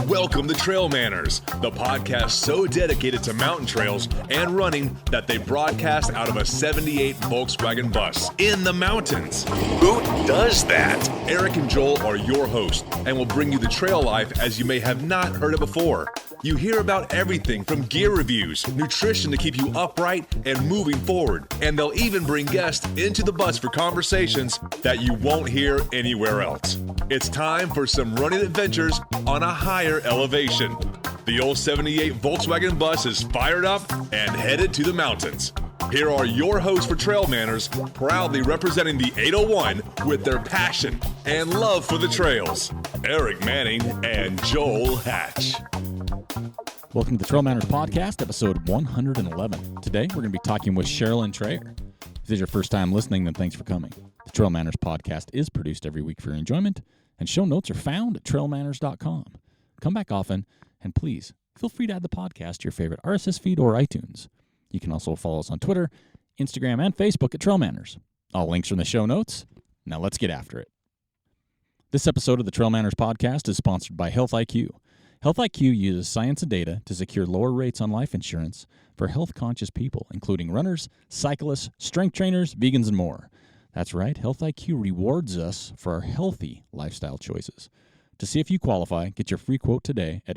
Welcome to Trail Manners, the podcast so dedicated to mountain trails and running that they broadcast out of a 78 Volkswagen bus in the mountains. Who does that? Eric and Joel are your hosts and will bring you the trail life as you may have not heard it before. You hear about everything from gear reviews, nutrition to keep you upright and moving forward, and they'll even bring guests into the bus for conversations that you won't hear anywhere else. It's time for some running adventures on a higher elevation. The old 78 Volkswagen bus is fired up and headed to the mountains. Here are your hosts for Trail Manners, proudly representing the 801 with their passion and love for the trails, Eric Manning and Joel Hatch. Welcome to the Trail Manners Podcast, episode 111. Today, we're going to be talking with Sheralyn Traher. If this is your first time listening, then thanks for coming. The Trail Manners Podcast is produced every week for your enjoyment, and show notes are found at trailmanners.com. Come back often, and please, feel free to add the podcast to your favorite RSS feed or iTunes. You can also follow us on Twitter, Instagram, and Facebook at Trail Manners. All links are in the show notes. Now let's get after it. This episode of the Trail Manners Podcast is sponsored by Health IQ. Health IQ uses science and data to secure lower rates on life insurance for health-conscious people, including runners, cyclists, strength trainers, vegans, and more. That's right, Health IQ rewards us for our healthy lifestyle choices. To see if you qualify, get your free quote today at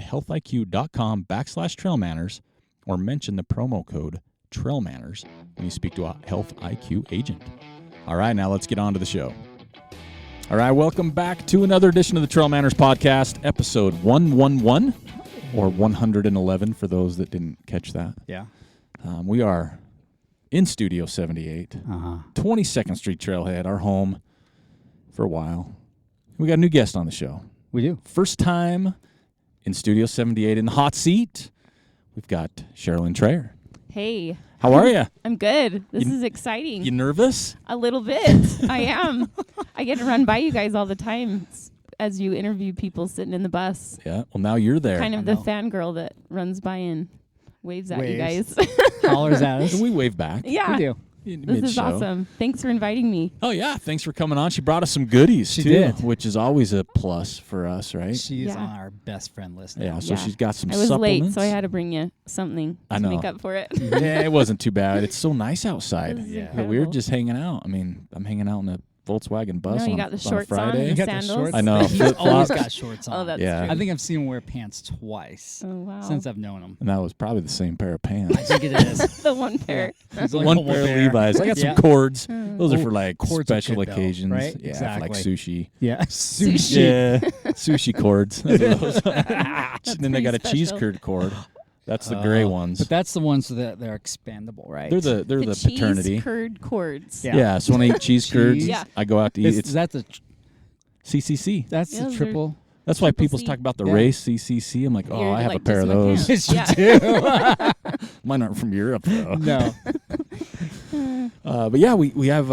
healthiq.com/trailmanners or mention the promo code TrailManners when you speak to a Health IQ agent. All right, now let's get on to the show. All right, welcome back to another edition of the Trail Manners Podcast, episode 111, or 111 for those that didn't catch that. Yeah. We are in Studio 78, 22nd Street Trailhead, our home for a while. We got a new guest on the show. We do. First time in Studio 78 in the hot seat, we've got Sheralyn Traher. Hey. How are you? I'm good. This is exciting. You nervous? A little bit. I am. I get to run by you guys all the time as you interview people sitting in the bus. Yeah. Well, now you're there. Kind of the fangirl that runs by and waves at you guys. Hollers at us. And we wave back. Yeah. We do. This is awesome. Thanks for inviting me. Oh, yeah. Thanks for coming on. She brought us some goodies, She too, did. which is always a plus for us, right? She's Yeah. on our best friend list now. Yeah, so Yeah. she's got some I was supplements. late, so I had to bring you something I to know. make up for it. Yeah, it wasn't too bad. It's so nice outside. This is Yeah. incredible. We were just hanging out. I mean, I'm hanging out in a Volkswagen bus No, you on, got the on a shorts on Friday. and You got the sandals. shorts. I know. He's Flip-flops. always got shorts on. Oh, that's Yeah. true. I think I've seen him wear pants twice Oh, wow. since I've known him. And that was probably the same pair of I pants. think it is. The one pair. There's only One pair of Levi's. I got Yeah. some cords. Mm. Those are Oh, for like cords are special good, though, occasions. right? Yeah, Exactly. for like sushi. Yeah. Sushi. Yeah, sushi cords. That's those. And then they got a pretty cheese special. curd cord. That's the gray ones. But that's the ones that they're expandable, right? They're the cheese paternity. curd cords. Yeah. Yeah, so when I eat cheese curds, Cheese. Yeah. I go out to eat. It's That's the CCC. that's Yeah, the those are- triple. That's why Triple people C. talk about the Yeah. race CCC. I'm like, oh, You're I have like, a pair of just my those. pants. It's Yeah. Mine aren't from Europe though. No. But yeah, we have.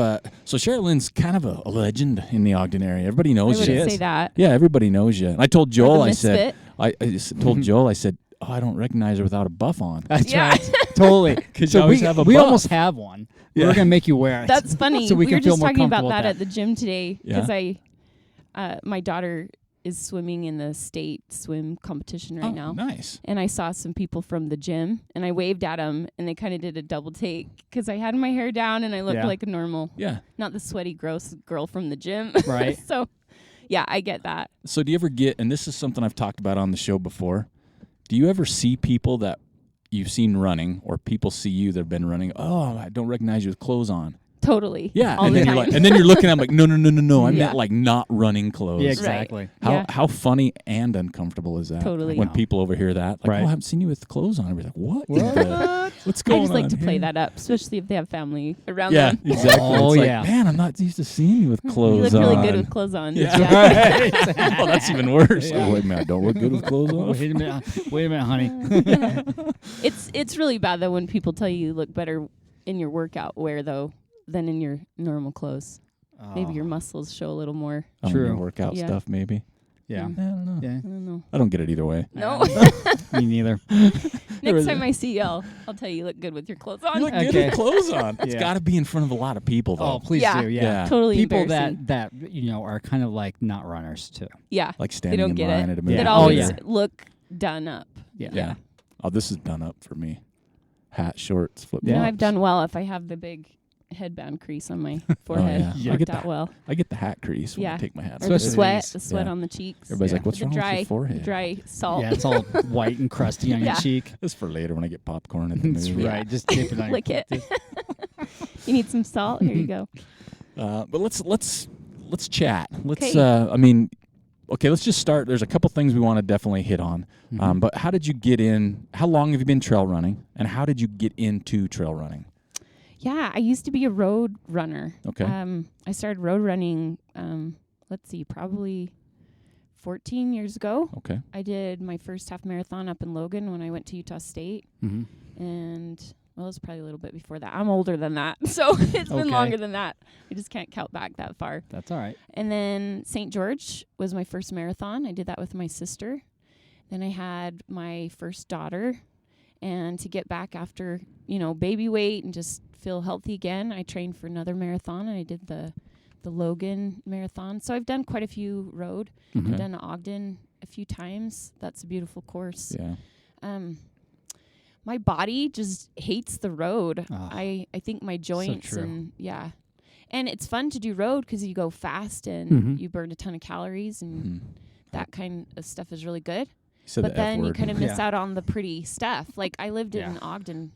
So Sheralyn's kind of a legend in the Ogden area. Everybody I knows you. wouldn't say that. Yeah, everybody knows you. And I told Joel, Like a I said, misfit. I just told Joel, I said, oh, I don't recognize her without a buff on. That's Yeah. right. Totally. 'Cause you always have a we buff. almost have one. Yeah. We're gonna make you wear it. That's funny. So we can were feel just more talking about comfortable that with at the gym today Yeah. because my daughter is swimming in the state swim competition right now. Nice. And I saw some people from the gym, and I waved at them, and they kind of did a double take because I had my hair down and I looked Yeah. like a normal, Yeah. not the sweaty, gross girl from the gym. Right. So, yeah, I get that. So do you ever get, and this is something I've talked about on the show before, do you ever see people that you've seen running or people see you that have been running, oh, I don't recognize you with clothes on? Totally. Yeah. All And the then time. you're like, and then you're looking at them like, no. I Yeah. meant like not running clothes. Yeah, exactly. Yeah. How funny and uncomfortable is that? Totally. When No. people overhear that, like, Right. oh, I haven't seen you with clothes on. We're like, what? What? What's I going on? just like to play here? that up, especially if they have family around Yeah, them. exactly. Oh, It's like, yeah. man, I'm not used to seeing you with You clothes look on. really good with clothes on. Yeah. Well, that's even worse. Yeah. Oh, wait a minute, I don't look good with clothes on. Wait a minute, honey. It's really bad though when people tell you look better in your workout wear though than in your normal clothes. Maybe your muscles show a little more. True. Workout Yeah. stuff, maybe. Yeah. I don't know. Yeah. I don't know. I don't get it either way. No. Me neither. Next time I see you, I'll tell you look good with your clothes on. You look good Okay. with clothes on. It's Yeah. got to be in front of a lot of people, though. Oh, please Yeah. do. Yeah. Totally People embarrassing. that are kind of like not runners too. Yeah. Like They standing don't in get line it. at a Yeah. movie. That Oh, always yeah. look done up. Yeah. Oh, this is done up for me. Hat, shorts, flip You know, flops. I've done well if I have the big headband crease on my forehead. yeah. I Worked get out that. well. I get the hat crease when I Yeah. take my hat Or off. the Especially sweat Yeah. on the cheeks. Everybody's Yeah. like, what's the wrong dry, with your forehead? dry salt. Yeah, it's all white and crusty on your Yeah. cheek. This is for later when I get popcorn at the That's movie. right. Just dip it on Lick your it. You need some salt? Here you go. But let's chat. Let's. 'Kay. Let's just start. There's a couple things we want to definitely hit on. Mhm. But how did you get in? How long have you been trail running? And how did you get into trail running? Yeah, I used to be a road runner. Okay. I started road running, probably 14 years ago. Okay. I did my first half marathon up in Logan when I went to Utah State. Mhm. And, well, it was probably a little bit before that. I'm older than that, so it's been Okay. longer than that. I just can't count back that far. That's all right. And then St. George was my first marathon. I did that with my sister. Then I had my first daughter. And to get back after, baby weight and just feel healthy again, I trained for another marathon, and I did the Logan marathon. So I've done quite a few road. Okay. I've done Ogden a few times. That's a beautiful course. Yeah. My body just hates the road. Oh. I think my joints true. and and it's fun to do road because you go fast and Mhm. you burn a ton of calories and Mhm. that kind of stuff is really good. You said But the F then you word. kind of miss Yeah. out on the pretty stuff. Like I lived in Yeah. Ogden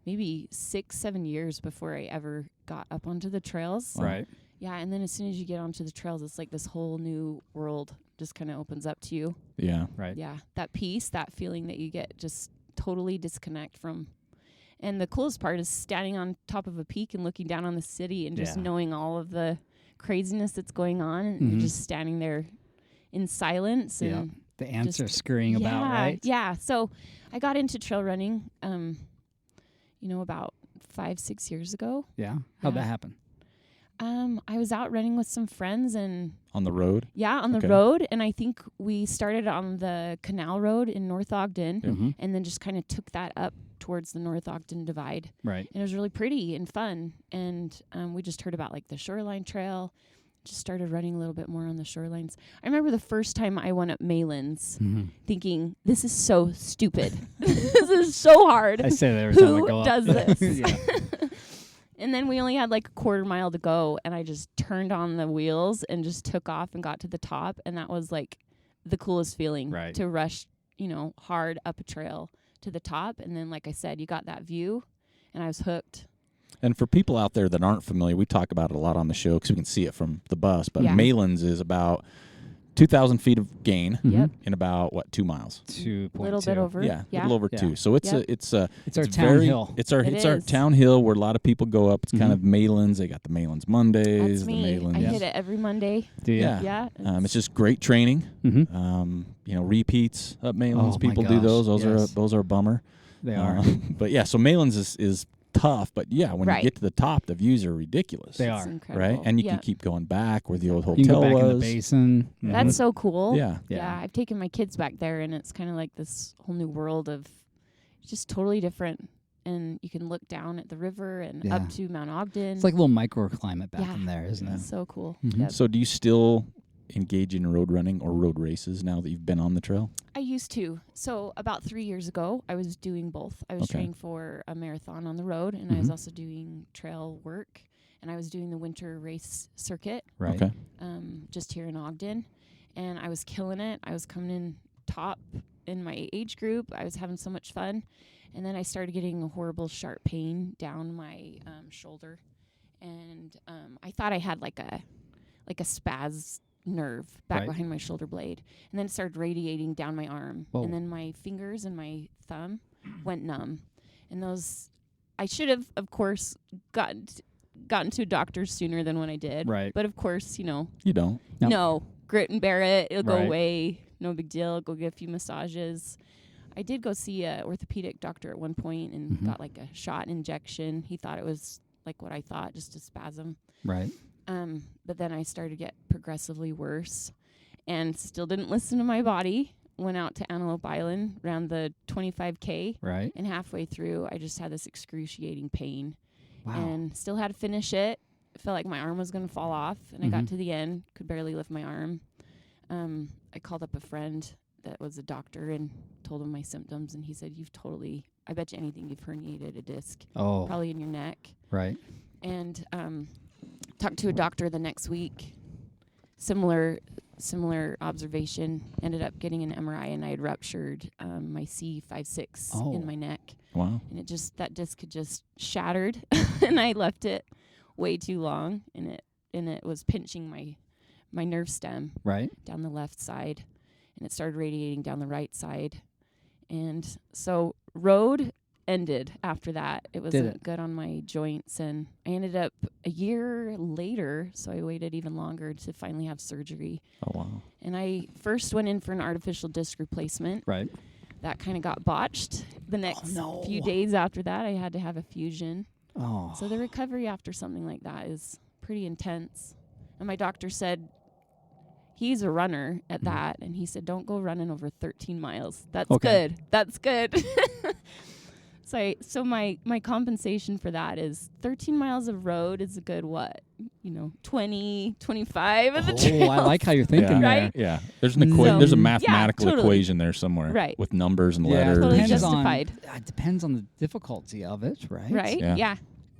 maybe 6-7 years before I ever got up onto the trails. Right. Yeah, and then as soon as you get onto the trails, it's like this whole new world just kind of opens up to you. Yeah. Right. Yeah, that peace, that feeling that you get just totally disconnect from. And the coolest part is standing on top of a peak and looking down on the city and just Yeah. knowing all of the craziness that's going on. And you're Mhm. just standing there in silence. Yeah. And The ants just- are scurrying about, right? Yeah. So I got into trail running, about 5-6 years ago. Yeah. How'd Yeah. that happen? I was out running with some friends and On the road. on the Okay. road. And I think we started on the Canal Road in North Ogden Yeah. Mhm. and then just kind of took that up towards the North Ogden Divide. Right. And it was really pretty and fun. And we just heard about like the Shoreline Trail, just started running a little bit more on the shorelines. I remember the first time I went up Malin's Mhm. thinking, this is so stupid. This is so hard. I say that every time I Who go up. does this? Yeah. And then we only had like a quarter mile to go, and I just turned on the wheels and just took off and got to the top. And that was like the coolest feeling Right. to rush, hard up a trail to the top. And then, like I said, you got that view, and I was hooked. And for people out there that aren't familiar, we talk about it a lot on the show because we can see it from the bus. But Yeah. Malin's is about 2,000 feet of gain Yep. in about 2 miles. 2.2. A little bit over. Yeah, a little over Yeah. 2. So it's Yep. it's It's our town very, hill. It's our It it's our is. town hill where a lot of people go up. It's kind Mhm. of Malin's. They got the Malin's Mondays. That's me. The Malin's. I hit it every Monday. Do you? Yeah. Yeah. It's just great training. Mm-hmm. Repeats up Malin's. Oh, my People do gosh, those. yes. Those are a bummer. They are. But yeah, so Malin's is tough. But yeah, when Right. you get to the top, the views are ridiculous. They It's are. incredible. Right, and you Yeah. can keep going back where the old hotel You can go back was. in the basin. That's so cool. Yeah. Yeah, I've taken my kids back there, and it's kind of like this whole new world of just totally different. And you can look down at the river and Yeah. up to Mount Ogden. It's like a little microclimate back Yeah. in there, isn't it? It's so cool. Mhm. Yep. So do you still engage in road running or road races now that you've been on the trail? I used to. So about 3 years ago, I was doing both. I was Okay. training for a marathon on the road, and I was Mhm. also doing trail work, and I was doing the winter race circuit Right. Okay. just here in Ogden, and I was killing it. I was coming in top in my age group. I was having so much fun, and then I started getting a horrible sharp pain down my shoulder, and I thought I had like a spaz nerve back Right. behind my shoulder blade, and then it started radiating down my arm. Whoa. And then my fingers and my thumb went numb, and those I should have, of course, gotten to a doctor sooner than when I did. Right. But of course, You don't. Nope. no, grit and bear it. It'll go Right. away. No big deal. Go get a few massages. I did go see a orthopedic doctor at one point and Mhm. got like a shot injection. He thought it was like what I thought, just a spasm. Right. But then I started to get progressively worse and still didn't listen to my body. went out to Antelope Island, ran the 25K. Right. And halfway through, I just had this excruciating pain. Wow. And still had to finish it. Felt like my arm was going to fall off. And I got to the end, could barely lift my arm. I called up a friend that was a doctor and told him my symptoms. And he said, I bet you anything you've herniated a disc. Oh. Probably in your neck. Right. And talked to a doctor the next week. Similar observation. Ended up getting an MRI, and I had ruptured my C5-6 in my neck. Wow. And that disc had just shattered, and I left it way too long, and it was pinching my nerve stem down the left side, and it started radiating down the right side. And so road ended after that. It wasn't good on my joints, and I ended up a year later, so I waited even longer to finally have surgery. Oh, wow. And I first went in for an artificial disc replacement. Right. That kind of got botched. The next few days after that, I had to have a fusion. Oh. So the recovery after something like that is pretty intense. And my doctor said, he's a runner at that, and he said, don't go running over 13 miles. That's good. That's good. So my compensation for that is 13 miles of road is a good 20, 25 of the trails. I like how you're thinking there. Right? Yeah. There's a mathematical equation there somewhere. Right. With numbers and Yeah, letters. Totally depends justified. it depends on the difficulty of it, right? Right? Yeah.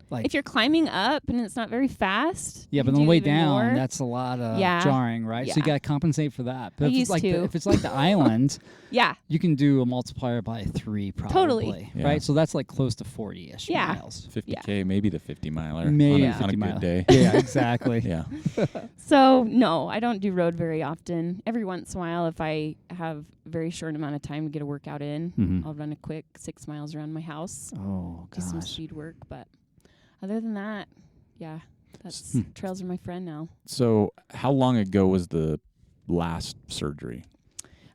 Like, if you're climbing up and it's not very fast. yeah, you but on the do way even down, more. that's a lot of Yeah. jarring, right? So you Yeah. got to compensate for that. But I if it's used like to. if it's like the island, Yeah. you can do a multiplier by 3 probably. Totally. Yeah. Right? So that's like close to 40-ish Yeah. miles. 50K, maybe the 50 miler. Maybe on a 50 good miles. day. Yeah, exactly. Yeah. So, no, I don't do road very often. Every once in a while, if I have a very short amount of time to get a workout in, I'll run a quick 6 miles around my house. Oh, Do some gosh. speed work. But other than that, yeah, trails are my friend now. So how long ago was the last surgery?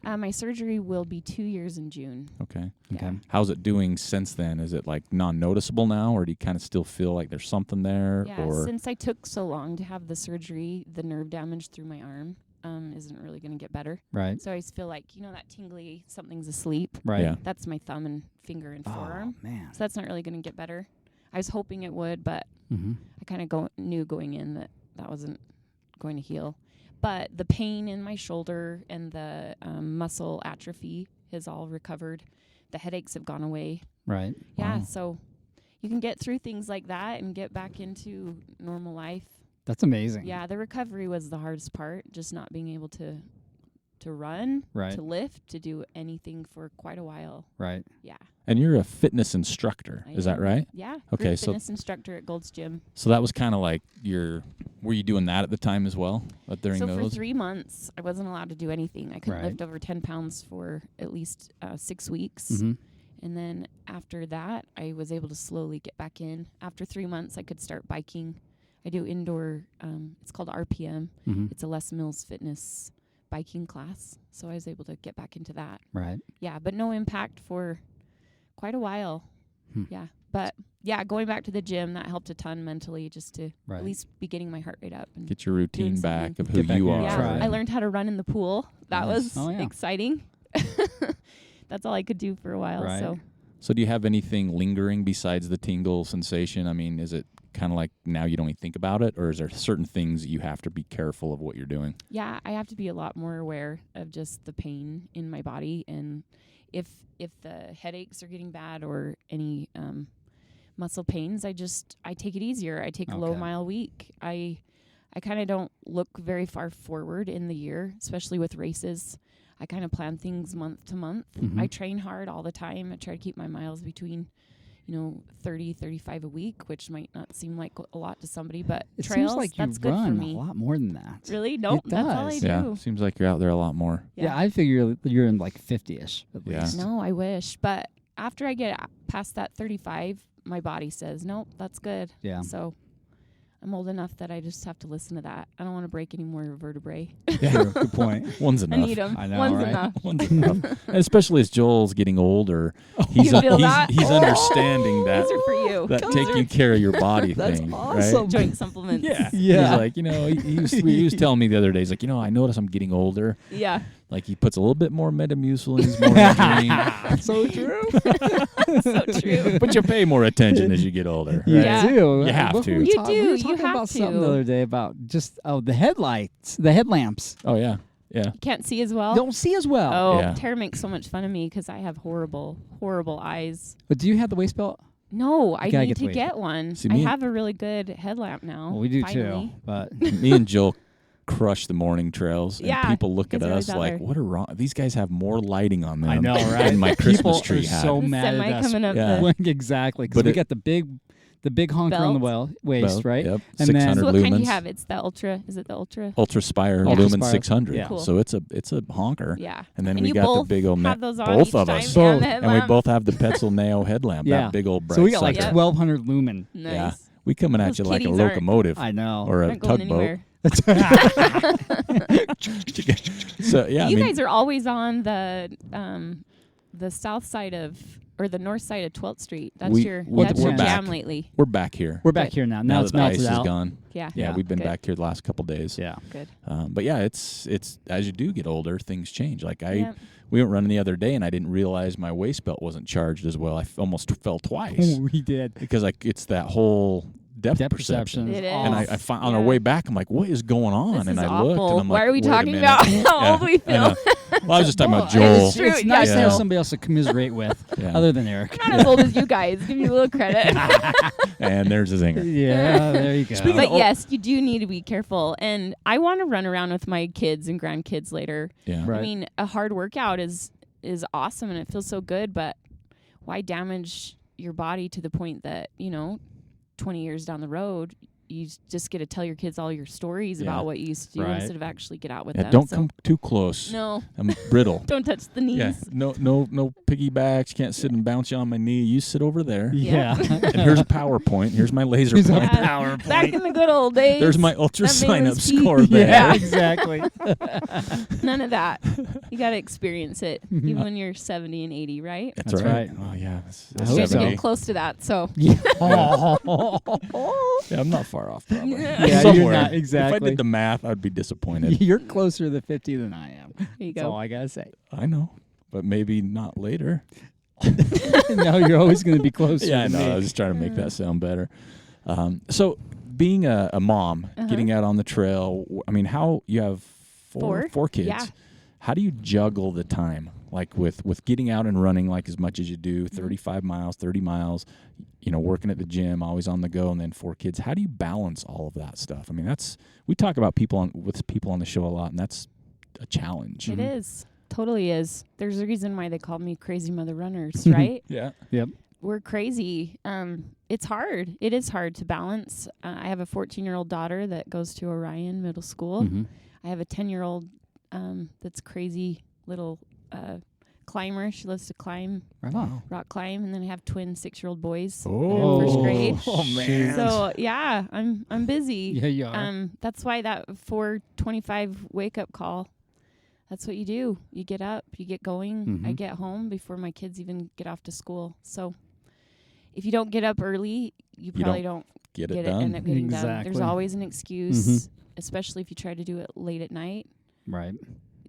My surgery will be 2 years in June. Okay. Yeah. How's it doing since then? Is it like non-noticeable now, or do you kind of still feel like there's something there? Yeah, or since I took so long to have the surgery, the nerve damage through my arm isn't really going to get better. Right. So I just feel like, that tingly, something's asleep. Right. Yeah. That's my thumb and finger and forearm. Oh, man. So that's not really going to get better. I was hoping it would, but Mm-hmm. I kind of knew going in that wasn't going to heal. But the pain in my shoulder and the muscle atrophy has all recovered. The headaches have gone away. Right. Yeah, Wow. so you can get through things like that and get back into normal life. That's amazing. Yeah, the recovery was the hardest part, just not being able to run, Right. to lift, to do anything for quite a while. Right. Yeah. And you're a fitness instructor, I is that am. right? Yeah. Okay, Group so- fitness instructor at Gold's Gym. So that was kind of like were you doing that at the time as well? During So those? for 3 months, I wasn't allowed to do anything. I couldn't Right. lift over 10 pounds for at least 6 weeks. Mm-hmm. And then after that, I was able to slowly get back in. After 3 months, I could start biking. I do indoor, it's called RPM. Mm-hmm. It's a Les Mills fitness biking class. So I was able to get back into that. Right. Yeah, but no impact for quite a while. Yeah. But yeah, going back to the gym, that helped a ton mentally, just to Right. at least be getting my heart rate up. And Get your routine doing back something. of who Get back you in are. your yeah, stride. I learned how to run in the pool. That Nice. was Oh, yeah. exciting. That's all I could do for a while. Right. So do you have anything lingering besides the tingle sensation? I mean, is it kind of like now you don't even think about it, or is there certain things you have to be careful of what you're doing? Yeah, I have to be a lot more aware of just the pain in my body, and if the headaches are getting bad or any muscle pains, I take it easier. I take a low Okay. mile week. I kind of don't look very far forward in the year, especially with races. I kind of plan things month to month. Mhm. I train hard all the time. I try to keep my miles between 30, 35 a week, which might not seem like a lot to somebody, but It trails, seems like that's you good run for me. a lot more than that. Really? Nope, It that's all I does. do. Yeah, seems like you're out there a lot more. Yeah, I figure you're in like 50-ish at Yeah. least. No, I wish. But after I get past that 35, my body says, nope, that's good. Yeah. So I'm old enough that I just have to listen to that. I don't want to break any more vertebrae. True. Good point. One's I enough. need them. I know, One's right? enough. One's enough. And especially as Joel's getting older, he's You feel that? he's understanding that. These are for you. that taking care of your body That's thing, awesome. right? Joint supplements. Yeah. Yeah. He's like, he was telling me the other day, he's like, I notice I'm getting older. Yeah. Like he puts a little bit more Metamucilines, more Nutrien. So true. So true. But you pay more attention as you get older. You Right? Yeah. do. You have What to. were we You talking- We do. were You talking have about something to. the other day about just the headlights, the headlamps. Oh yeah. Yeah. Can't see as well. Don't see as well. Oh, Yeah. Tara makes so much fun of me because I have horrible, horrible eyes. But do you have the waist belt? No, I gotta need get the to way- get one. See, I me- have a really good headlamp now. Well, we do finally. too. But Me and Jill crush the morning trails, and Yeah, people look at guys are us always out like, there. "What are wrong? These guys have more lighting on them." I know, right? than my Christmas People tree are had. so The mad semi at us. coming up Yeah. the Exactly, because But we it- got the big honker on the waist, Well, right? Yep. And then- 600 So what lumens. kind do you have? It's the Ultra. Is it the Ultra? Ultra Spire Ultra Lumen Spire. 600. Yeah. Cool. So it's a honker. Yeah. And then And we you got the both big old have those on both each of time us. Both. and the And we headlamp? both have the Petzl Neo headlamp, Yeah. that big old bright So we got like sucker. 1,200 lumen. Nice. Yeah. We coming at Those you like a kitties aren't- locomotive I know. or a Not going tugboat. anywhere. So yeah, You I mean, guys are always on the south side of, or the north side of 12th Street. That's We- your we're that's your back. jam lately. we're back here. We're back Good. here now. Now it's that the ice melted is out. gone. Yeah. Yeah, Yeah. we've been Good. back here the last couple days. Yeah. Good. But yeah, it's as you do get older, things change. Like Yep. we went running the other day, and I didn't realize my waist belt wasn't charged as well. I almost fell twice We did. because it's that whole depth Depth perception. perception. It And is. I find on our Yeah. way back, I'm like, what is going on? This and is I looked, awful. and I'm like, Why are we wait a talking minute. about how old we I feel? know. Well, I was just talking about Well, Joel. It's True, nice yeah, to have so- somebody else to commiserate with, Yeah. other than Eric. I'm not as old as you guys. Give me a little credit. And there's a zinger. Yeah, there you go. Speaking But of- yes, you do need to be careful. And I want to run around with my kids and grandkids later. Yeah. Right. I mean, a hard workout is awesome and it feels so good, but why damage your body to the point that, 20 years down the road, you just get to tell your kids all your stories Yeah. about what you used to do Right. instead of actually get out with Yeah, them. don't So, come too close. No, I'm brittle. don't touch the knees. Yeah. No piggybacks. Can't sit and bounce you on my knee. You sit over there. Yeah. And here's a PowerPoint. Here's my laser Here's a point. PowerPoint. Back in the good old days. There's my ultra That thing sign up was peak. score Yeah, there. exactly. None of that. You got to experience it, Mm-hmm. even when you're 70 and 80, right? That's right. Oh yeah. I You hope guys are so. getting close to that, so. Yeah. Yeah, I'm not far off. Probably. Yeah, Somewhere. you're not, If I exactly. did the math, I'd be disappointed. You're closer to 50 than I am. There you That's go. all I gotta say. I know, but maybe not later. No, you're always going to be closer. Yeah, I to know. me. I was just trying to make that sound better. So, being a mom, getting out on the trail. I mean, how you have four kids? Yeah. How do you juggle the time, like with getting out and running, like as much as you do, 35 miles, 30 miles, working at the gym, always on the go, and then 4 kids. How do you balance all of that stuff? I mean, we talk about with people on the show a lot, and that's a challenge. It is. Totally is. There's a reason why they call me Crazy Mother Runners, right? Yeah. Yep. We're crazy. It's hard. It is hard to balance. I have a 14-year-old daughter that goes to Orion Middle School. Mm-hmm. I have a 10-year-old that's crazy little climber. She loves to climb, Right on. rock climb, and then I have twin 6-year-old boys that are Oh. in first grade. Oh, man. So yeah, I'm busy. Yeah, you are. That's why that 4:25 wake up call. That's what you do. You get up, you get going. I Mhm. get home before my kids even get off to school. So if you don't get up early, you probably don't Get get it it done. end up getting done. There's Exactly. always an excuse, Mhm. especially if you try to do it late at night. Right.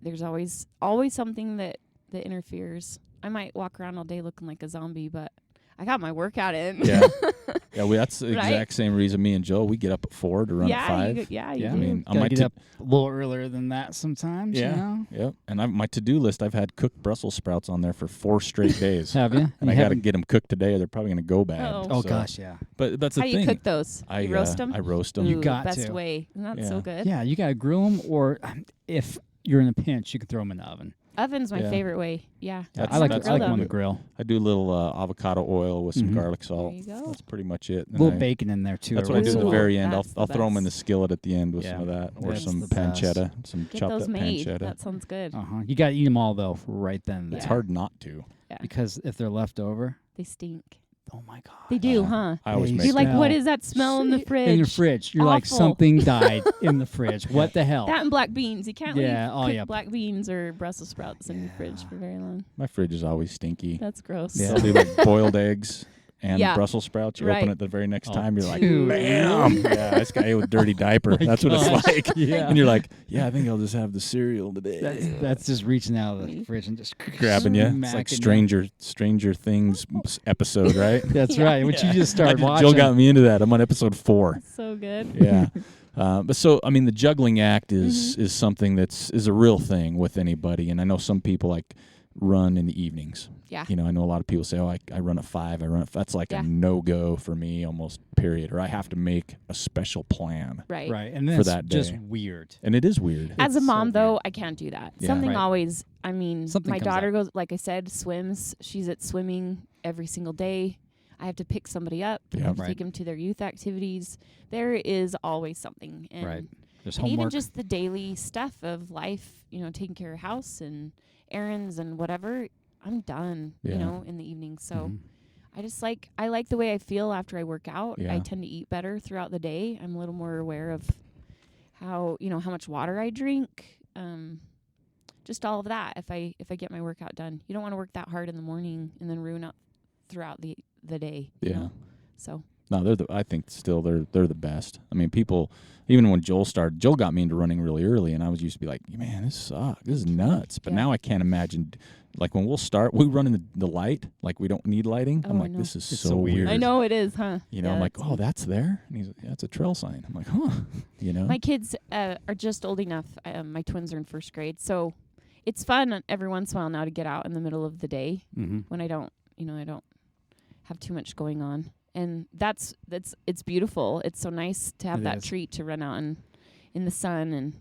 There's always something that interferes. I might walk around all day looking like a zombie, but I got my workout in. Yeah. Yeah, that's the Right? exact same reason me and Joel, we get up at 4 to run at 5. You Yeah, do. I mean, on Gotta my get to- up a little earlier than that sometimes. Yeah. You know? Yep. And my to-do list, I've had cooked Brussels sprouts on there for 4 straight days. Have you? And I got to get them cooked today or they're probably going to go bad. Oh So- gosh, yeah. But that's the How do thing. you cook those? You roast them? I roast them. You got best to. way. Isn't that Yeah. so good? Yeah, you gotta grill them, or if you're in a pinch, you can throw them in the oven. Oven's my Yeah. favorite way. Yeah. That's- I like that's I like like them on the- the grill. I do a little avocado oil with some Mhm. garlic salt. There you go. That's pretty much it. A And little I- bacon in there too. That's or what I do at the Ooh, very end. that's I'll the throw them in the best. skillet at the end with some Yeah. of that, or That's some the best. pancetta, some Get chopped those up made. pancetta. That sounds good. You gotta eat them all though, right then. and It's there. hard not to. Yeah. because if they're left over, They stink. oh my god, They do, huh? I always They make You're like, smell. what is that smell in the fridge? in the fridge. You're like Awful. something died in the fridge. What the hell? That and black beans. You can't Yeah, leave oh, cooked yeah. black beans or Brussels sprouts in your fridge for very long. My fridge is always stinky. That's gross. Yeah. I'll do like boiled eggs. and Yeah. Brussels sprouts. You Right. open it the very next time. You're like, dude. bam. Yeah, this guy ate with dirty diaper. That's what it's gosh. like. Yeah. And you're like, yeah, I think I'll just have the cereal today. That's just reaching out of the fridge and just Grabbing you. It's like Stranger Things episode, right? That's Yeah. right. What you just started watching. Jill got me into that. I'm on episode 4. So good. Yeah. But so, I mean, the juggling act is something is a real thing with anybody. And I know some people like run in the evenings. Yeah. You know, I know a lot of people say, oh, I run at 5. That's like a no-go for me almost, period. Or I have to make a special plan. Right. Right. And For that's that just day. weird. And it is weird. As a It's mom, so though, weird. I can't do that. Yeah. Something Right. always, I mean, Something my comes daughter up. goes, like I said, swims. She's at swimming every single day. I have to pick somebody up. I Yeah. have to Right. take them to their youth activities. There is always something. And, Right. There's and even homework. just the daily stuff of life, you know, taking care of house and errands and whatever, I'm done, Yeah. you know, in the evening. So Mhm. I like the way I feel after I work out. Yeah. I tend to eat better throughout the day. I'm a little more aware of how much water I drink. Just all of that. If I get my workout done, you don't want to work that hard in the morning and then ruin out throughout the day. you Yeah. know? So No, I think still they're the best. I mean, people, even when Joel got me into running really early, and I was used to be like, man, this sucks. This is nuts. But Yeah. now I can't imagine, like when we run in the light, like we don't need lighting. Oh, I'm I like, know. this is It's so so weird. weird. I know it is, huh? You know, Yeah, I'm like, that's- oh, that's there? And he's like, yeah, it's a trail sign. I'm like, huh. You know? My kids are just old enough. My twins are in first grade, so it's fun every once in a while now to get out in the middle of the day Mm-hmm. when I don't have too much going on. And it's beautiful. It's so nice to have It that is. treat to run out in the sun. And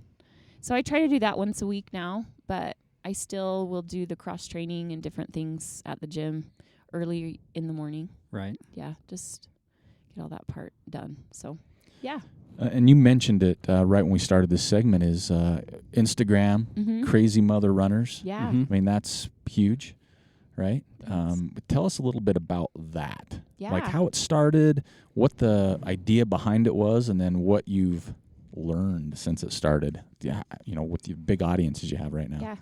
so I try to do that once a week now, but I still will do the cross training and different things at the gym early in the morning. Right. Yeah, just get all that part done. So, yeah. And you mentioned it right when we started this segment is Instagram, Mm-hmm. Crazy Mother Runners. Yeah. Mhm. I mean, that's huge, right? Thanks. But tell us a little bit about that. Yeah. Like how it started, what the idea behind it was, and then what you've learned since it started. Yeah, you know, with the big audiences you have right now. Yeah.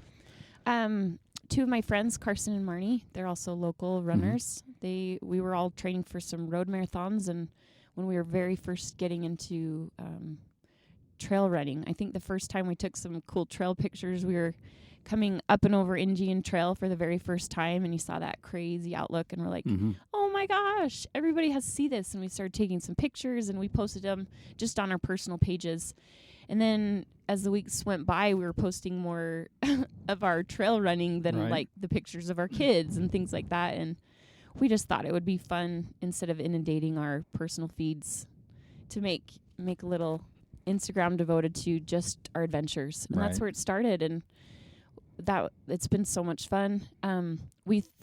2 of my friends, Carson and Marnie, they're also local runners. We were all training for some road marathons, and when we were very first getting into trail running, I think the first time we took some cool trail pictures, we were coming up and over Indian Trail for the very first time, and you saw that crazy outlook, and we're like, Mm-hmm. oh my gosh, everybody has to see this. And we started taking some pictures and we posted them just on our personal pages. And then as the weeks went by, we were posting more of our trail running than Right. like the pictures of our kids and things like that. And we just thought it would be fun, instead of inundating our personal feeds, to make a little Instagram devoted to just our adventures. And that's Right. where it started. And that it's been so much fun.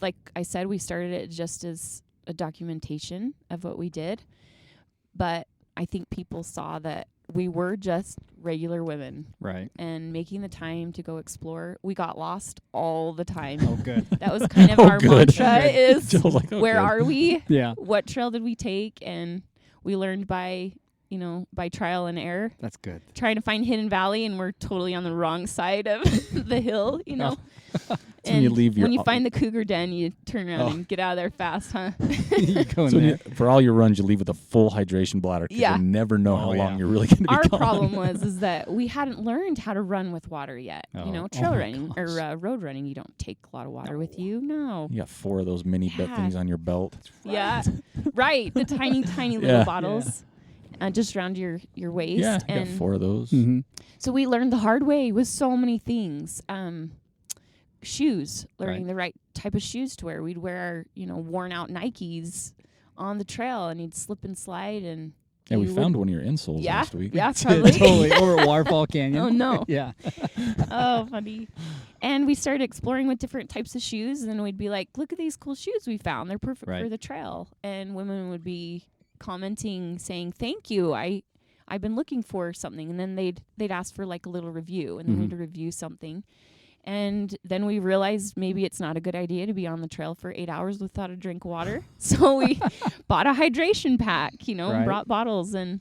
Like I said, we started it just as a documentation of what we did, but I think people saw that we were just regular women Right. and making the time to go explore. We got lost all the time. Oh, good. That was kind of Oh, our good. mantra is, Jill's like, oh, where good. are we? Yeah. What trail did we take? And we learned by trial and error, That's good. trying to find Hidden Valley, and we're totally on the wrong side of the hill, you know. when you leave your when you o- find the cougar den, you turn around Oh. and get out of there fast, huh? You go in So when there. for all your runs, you leave with a full hydration bladder because Yeah. you never know Oh, how yeah. long you're really going to be Our gone. problem is that we hadn't learned how to run with water yet. Oh. You know, Oh trail my running or gosh. road running, you don't take a lot of water with you. No. You got 4 of those mini bit Yeah. things on your belt. Yeah. Right. The tiny, tiny Yeah. little bottles. Just around your waist. Yeah, you And got 4 of those. Mm-hmm. so we learned the hard way with so many things. Shoes, learning Right. the right type of shoes to wear. We'd wear our, worn out Nikes on the trail, and you'd slip and slide. And Yeah, we you found one of your insoles Yeah. last week. Yeah, probably. Totally. Over at Waterfall Canyon. Oh, no. Yeah. Oh, funny. And we started exploring with different types of shoes, and then we'd be like, look at these cool shoes we found. They're perfect Right. for the trail. And women would be commenting, saying, thank you. I've been looking for something. And then they'd ask for like a little review, and then Mhm. we'd review something. And then we realized maybe it's not a good idea to be on the trail for 8 hours without a drink of water. So we bought a hydration pack, Right. and brought bottles. And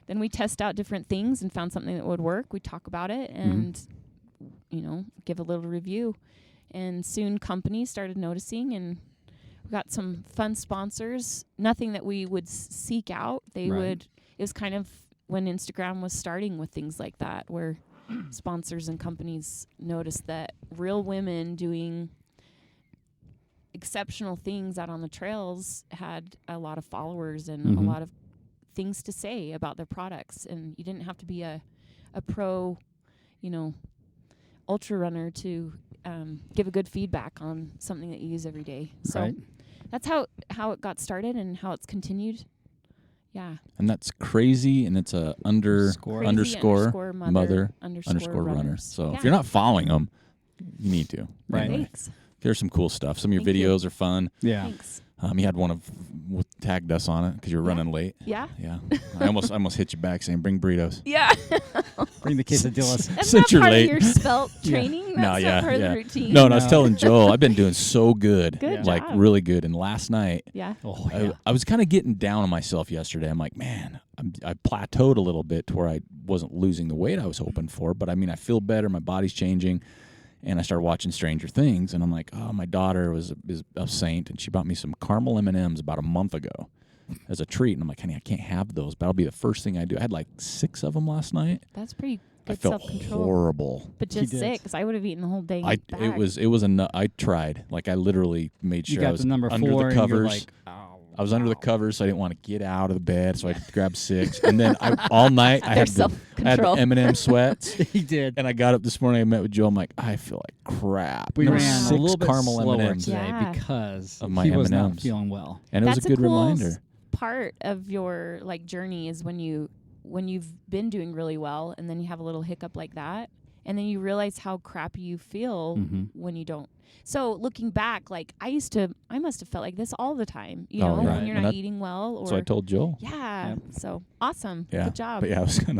then we test out different things and found something that would work. We talk about it and, give a little review. And soon companies started noticing, and we got some fun sponsors. Nothing that we would seek out. They would. It was kind of when Instagram was starting with things like that, where sponsors and companies noticed that real women doing exceptional things out on the trails had a lot of followers and a lot of things to say about their products. And you didn't have to be a pro, ultra runner to give a good feedback on something that you use every day. So that's how it got started and how it's continued. Yeah. And that's crazy, and it's a underscore mother underscore runner. So if you're not following them, you need to. Right. Anyway, Thanks. there's some cool stuff. Some of your Thank you. videos are fun. Yeah. Thanks. You had one tagged us on it because you were running late. Yeah. Yeah. I almost hit you back saying, bring burritos. Yeah. Bring the quesadillas. That's Since not you're part late. of your spelt training. That's No, not part of the routine. No, I was telling Joel, I've been doing so good. Good like job. really good. And last night, Yeah. Oh, yeah. I was kind of getting down on myself yesterday. I'm like, man, I plateaued a little bit to where I wasn't losing the weight I was hoping for. But I mean, I feel better. My body's changing. And I started watching Stranger Things, and I'm like, oh, my daughter is a saint, and she bought me some caramel M&Ms about a month ago as a treat. And I'm like, honey, I can't have those, but that'll be the first thing I do. I had like 6 of them last night. That's pretty good I felt self-control. horrible. But just 6. I would have eaten the whole dang bag. It was I tried. Like I literally made sure You got I was the number under 4 the and you're covers. like, oh, I was under the covers, so I didn't want to get out of the bed, so I grabbed 6. And then all night I had the M&M sweats. he did. And I got up this morning. I met with Joe. I'm like, I feel like crap. We There were ran a 6 little bit caramel slower M&Ms. today Yeah. because Of my he was not M&Ms. feeling well. And it was That's a good cool reminder. Part of your journey is when you've been doing really well and then you have a little hiccup like that and then you realize how crappy you feel when you don't. So looking back, like I must have felt like this all the time, Oh, yeah. when you're And not eating well or So I told Joel. yeah. Yep. So awesome. Yeah. Good job. But yeah, I was kind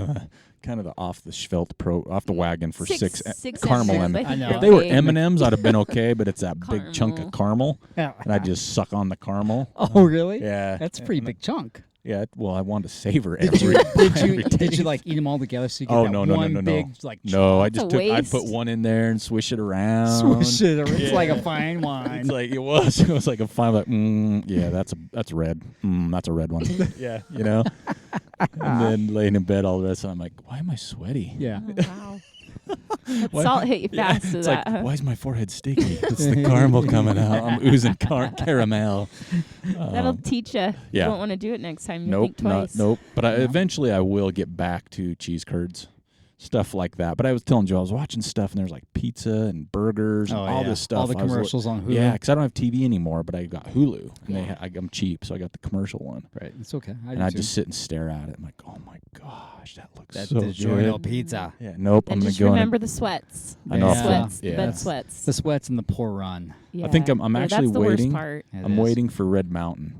of the off the wagon for 6 caramel caramel M&Ms. I know. If they were Okay. M&Ms, I'd have been okay, but it's that big chunk of caramel, Yeah. and I just suck on the caramel. Oh, really? Yeah. That's a pretty big chunk. Yeah, well, I wanted to savor Did you every did you taste. like eat them all together so you get Oh, that no, one no. big like No, I That's just a I'd put waste. one in there and swish it around. swish it around. It's like a fine wine. It's like it was like a fine like yeah, that's red. That's a red one. Yeah, And then laying in bed all the rest, and I'm like, why am I sweaty? Yeah. Oh, wow. Why- Salt hit you fast to It's that. like, why is my forehead sticky? It's the caramel coming out. I'm oozing caramel. That'll teach you. yeah. You won't want to do it next time. You Nope, think twice. nope. But eventually I will get back to cheese curds, stuff like that. But I was telling Joe, I was watching stuff, and there's like pizza and burgers and all this stuff. All the I was commercials on Hulu. Yeah, because I don't have TV anymore, but I got Hulu, and I'm cheap, so I got the commercial one. Right. It's okay. And I just sit and stare at it. I'm like, oh my gosh, that looks That's so DiGiorno good. pizza. Yeah, nope. And I'm just gonna go remember the sweats. I know. The sweats. Yeah. The bed sweats. The sweats and the poor run. Yeah. I think I'm actually that's the waiting. Worst part. I'm waiting for Red Mountain.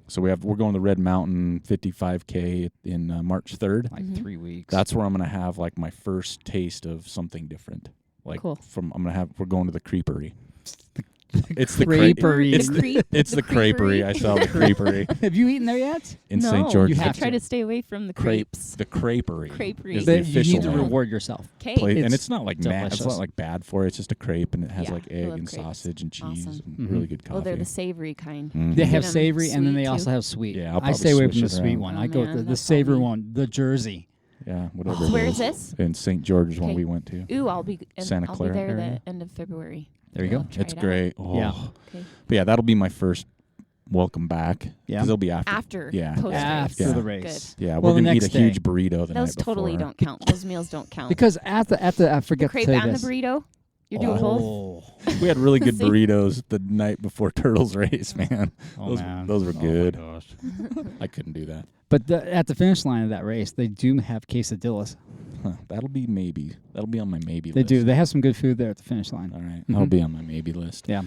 So we're going to Red Mountain 55K in March 3rd. Like 3 weeks. That's where I'm going to have like my first taste of something different. Like Cool. we're going to the creepery. It's crepery. It's the crepery. I saw the crepery Have you eaten there yet? in no, St. George. You I have try to. to stay away from the crepes. The crepery. Crepery. Is the You official need to name. reward yourself. Cake. And It's it's not like it's delicious. not like bad for it. It's just a crepe, and it has Yeah, like I egg love and crepes. sausage and cheese Awesome. and really good coffee. Oh, they're the savory kind. Mhm. They have Them savory, and then sweet, they too. also have sweet. Yeah, I'll I probably stay away switch from the it sweet around. one. Oh, I go with man, the that's savory funny. one, the Jersey. Yeah, whatever. Where it is this? In St. George's one Okay. we went to. Ooh, I'll be Santa I'll Clara be there area. the end of February. There you go. I'll try It's it out. great. Oh. Yeah. Okay. But yeah, that'll be my first welcome back. Yeah. Because it'll be after. After. Yeah. Post After Yeah. the race. Yeah, Well, we're the going to eat next a huge day. burrito the Those night totally before. don't count. Those meals don't count. Because at the I forget crepe to say and this. the burrito. You're doing both. Oh, We had really good See? burritos the night before Turtles race, man. oh man. Those were Oh, my good. gosh. I couldn't do that. But at the finish line of that race, they do have quesadillas. Huh, that'll be maybe. That'll be on my maybe They list. do. They have some good food there at the finish line. All right. Mhm. That'll be on my maybe list. Yeah.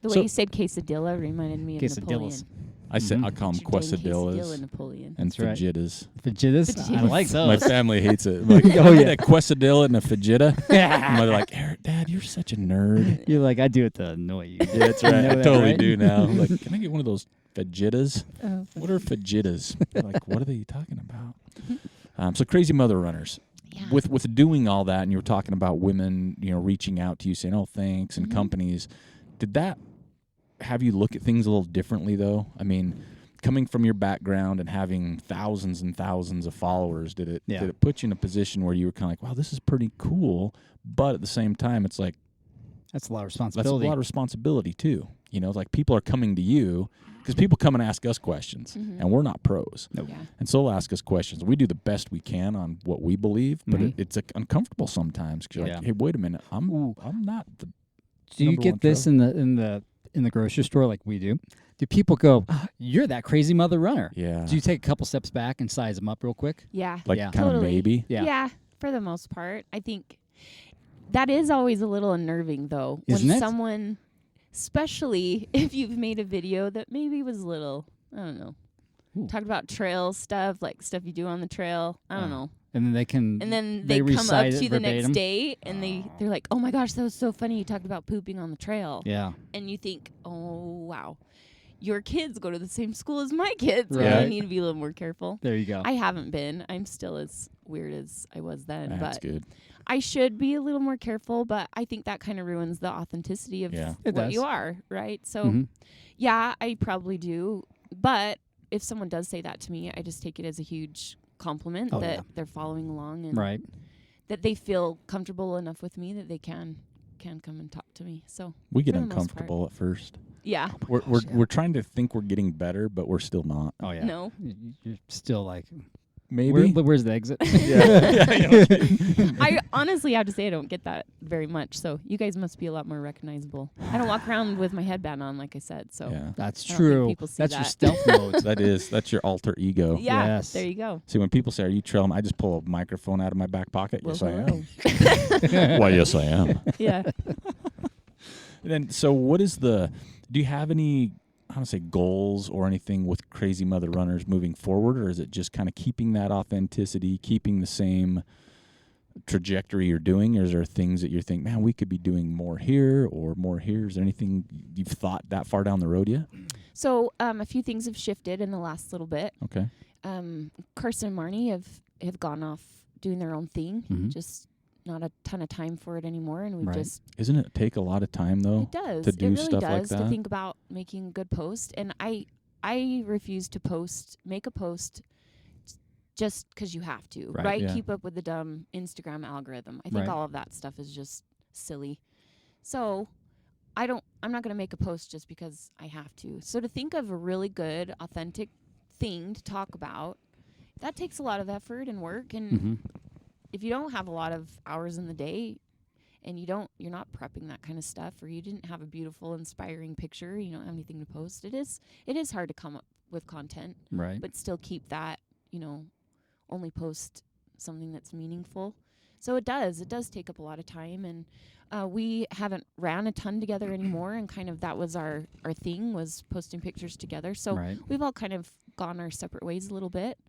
The way So- you said quesadilla reminded me of Napoleon. Quesadillas. I said Mhm. I call them What's your dang quesadilla, quesadillas Napoleon. and That's right. fajitas. Fajitas. I like those. My family hates it. Like, Oh, yeah. that quesadilla and a fajita. Yeah. And they're like, Eric, Dad, you're such a nerd. You're like, I do it to annoy you. Yeah, that's You right. know I that, totally right? do now. I'm like, can I get one of those fajitas? Oh, What are fajitas? They're like, what are they talking about? So crazy mother runners. yeah. With doing all that, and you were talking about women, reaching out to you saying, "Oh, thanks," and Mhm. companies. Did that have you look at things a little differently, though? I mean, coming from your background and having thousands and thousands of followers, did it put you in a position where you were kind of like, wow, this is pretty cool, but at the same time, it's like, that's a lot of responsibility. That's a lot of responsibility, too. You know, like people are coming to you because people come and ask us questions, and we're not pros. Nope. Yeah. And so they'll ask us questions. We do the best we can on what we believe, but it's uncomfortable sometimes because you're like, hey, wait a minute, I'm not the Do you get this in the grocery store like we do? Do people go, you're that crazy mother runner? Yeah. Do you take a couple steps back and size them up real quick? Yeah. Like Yeah. kind of Totally. maybe? Yeah, for the most part. I think that is always a little unnerving, though. Isn't when it? someone, especially if you've made a video that maybe was a little, I don't know, talked about trail stuff, like stuff you do on the trail. I don't know. And then they can. And then they they come up recite to it you the next verbatim. day, and they're like, oh my gosh, that was so funny. You talked about pooping on the trail. Yeah. And you think, oh, wow. Your kids go to the same school as my kids. Right. I need to be a little more careful. There you go. I haven't been. I'm still as weird as I was then. That's but good. I should be a little more careful, but I think that kind of ruins the authenticity of Yeah. It what does. you are, right? So, Mhm. yeah, I probably do. But if someone does say that to me, I just take it as a huge compliment Oh, that yeah. they're following along and Right. that they feel comfortable enough with me that they can come and talk to me. So, We get for the most part. uncomfortable at first. yeah. We're trying to think we're getting better, but we're still not. Oh, yeah. No. You're still like, Maybe. where's the exit? I honestly have to say I don't get that very much. So you guys must be a lot more recognizable. I don't walk around with my headband on, like I said. So Yeah. That's I don't think true. people see That's your that. stealth mode. That's your alter ego. yeah, Yes. there you go. See, when people say, "Are you trailing?" I just pull a microphone out of my back pocket. Well, Yes, I hello. am. Why, yes, I am. Yeah. And then, so what is do you have any, I don't say goals or anything with Crazy Mother Runners moving forward, or is it just kind of keeping that authenticity, keeping the same trajectory you're doing, or is there things that you think, man, we could be doing more here or more here? Is there anything you've thought that far down the road yet? So a few things have shifted in the last little bit. Okay. Carson and Marnie have gone off doing their own thing. Mhm. Just not a ton of time for it anymore, and we Right. just Isn't it take a lot of time, though? it does. to do it really stuff like does that? to think about making a good post. And I refuse to make a post just because you have to, Right, right? yeah. Keep up with the dumb Instagram algorithm. I think Right. all of that stuff is just silly. So I'm not going to make a post just because I have to. So to think of a really good, authentic thing to talk about, that takes a lot of effort and work. And Mhm. if you don't have a lot of hours in the day and you're not prepping that kind of stuff, or you didn't have a beautiful, inspiring picture, you don't have anything to post, it is hard to come up with content, Right. but still keep that, only post something that's meaningful. So it does take up a lot of time, and we haven't ran a ton together anymore, and kind of that was our thing, was posting pictures together. So Right. we've all kind of gone our separate ways a little bit.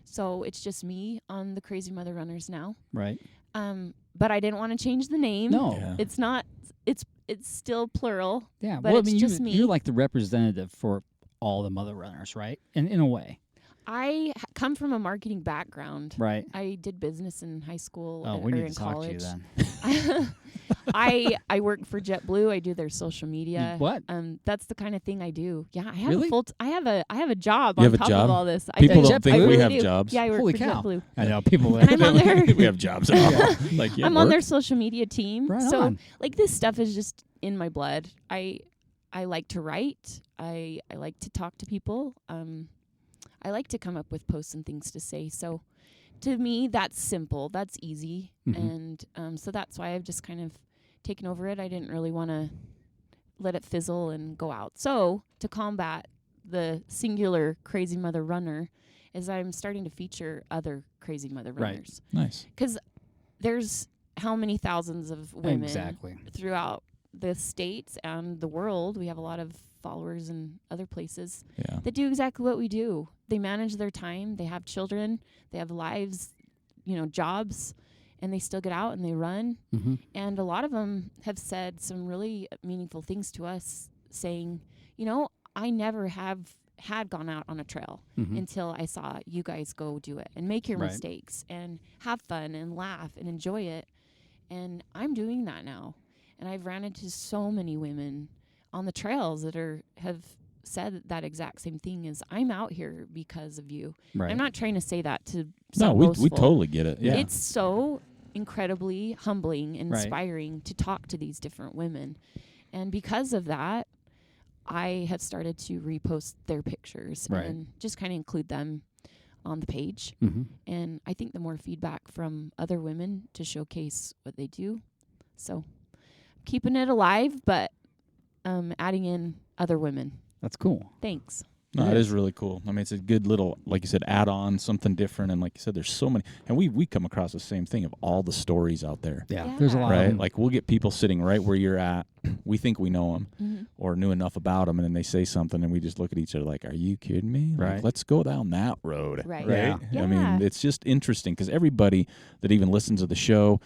So it's just me on the Crazy Mother Runners now. Right. But I didn't want to change the name. No. Yeah. It's not. It's still plural. Yeah. But Well, it's I mean, just me. you're like the representative for all the mother runners, right? In a way. I come from a marketing background. Right. I did business in high school Oh, or we need in to talk to you college. then. I work for JetBlue. I do their social media. What? That's the kind of thing I do. Yeah, I have Really? I have a job You on have a top job? of all this. People I do. don't think I we really have do. jobs. Yeah, I work Holy for cow. JetBlue. I know people. And I'm on their we have jobs. Like, yeah, I'm on their work. social media team. Right so on. like this stuff is just in my blood. I like to write. I like to talk to people. I like to come up with posts and things to say. So to me, that's simple. That's easy. Mhm. And so that's why I've just kind of taken over it. I didn't really want to let it fizzle and go out. So to combat the singular Crazy Mother Runner is I'm starting to feature other Crazy Mother Right. Runners. Nice. Because there's how many thousands of women Exactly. throughout the states and the world. We have a lot of followers in other places Yeah. that do exactly what we do. They manage their time. They have children. They have lives, jobs, and they still get out and they run. Mm-hmm. And a lot of them have said some really meaningful things to us, saying, I never had gone out on a trail Mm-hmm. until I saw you guys go do it and make your Right. mistakes and have fun and laugh and enjoy it. And I'm doing that now. And I've ran into so many women on the trails that have said that exact same thing is, I'm out here because of you. Right. I'm not trying to say that to No, sound we boastful. totally get it. Yeah. It's so incredibly humbling and Right. inspiring to talk to these different women. And because of that, I have started to repost their pictures Right. and just kind of include them on the page. Mm-hmm. And I think the more feedback from other women to showcase what they do. So keeping it alive, but adding in other women. That's cool. Thanks. No, It it is is. really cool. I mean, it's a good little, like you said, add-on, something different. And like you said, there's so many. And we come across the same thing of all the stories out there, Yeah. There's a lot. right? Of them. Like we'll get people sitting right where you're at. We think we know them Mm-hmm. or knew enough about them, and then they say something, and we just look at each other like, are you kidding me? Like, Right. let's go down that road. Right. Yeah. I mean, Yeah. it's just interesting because everybody that even listens to the show,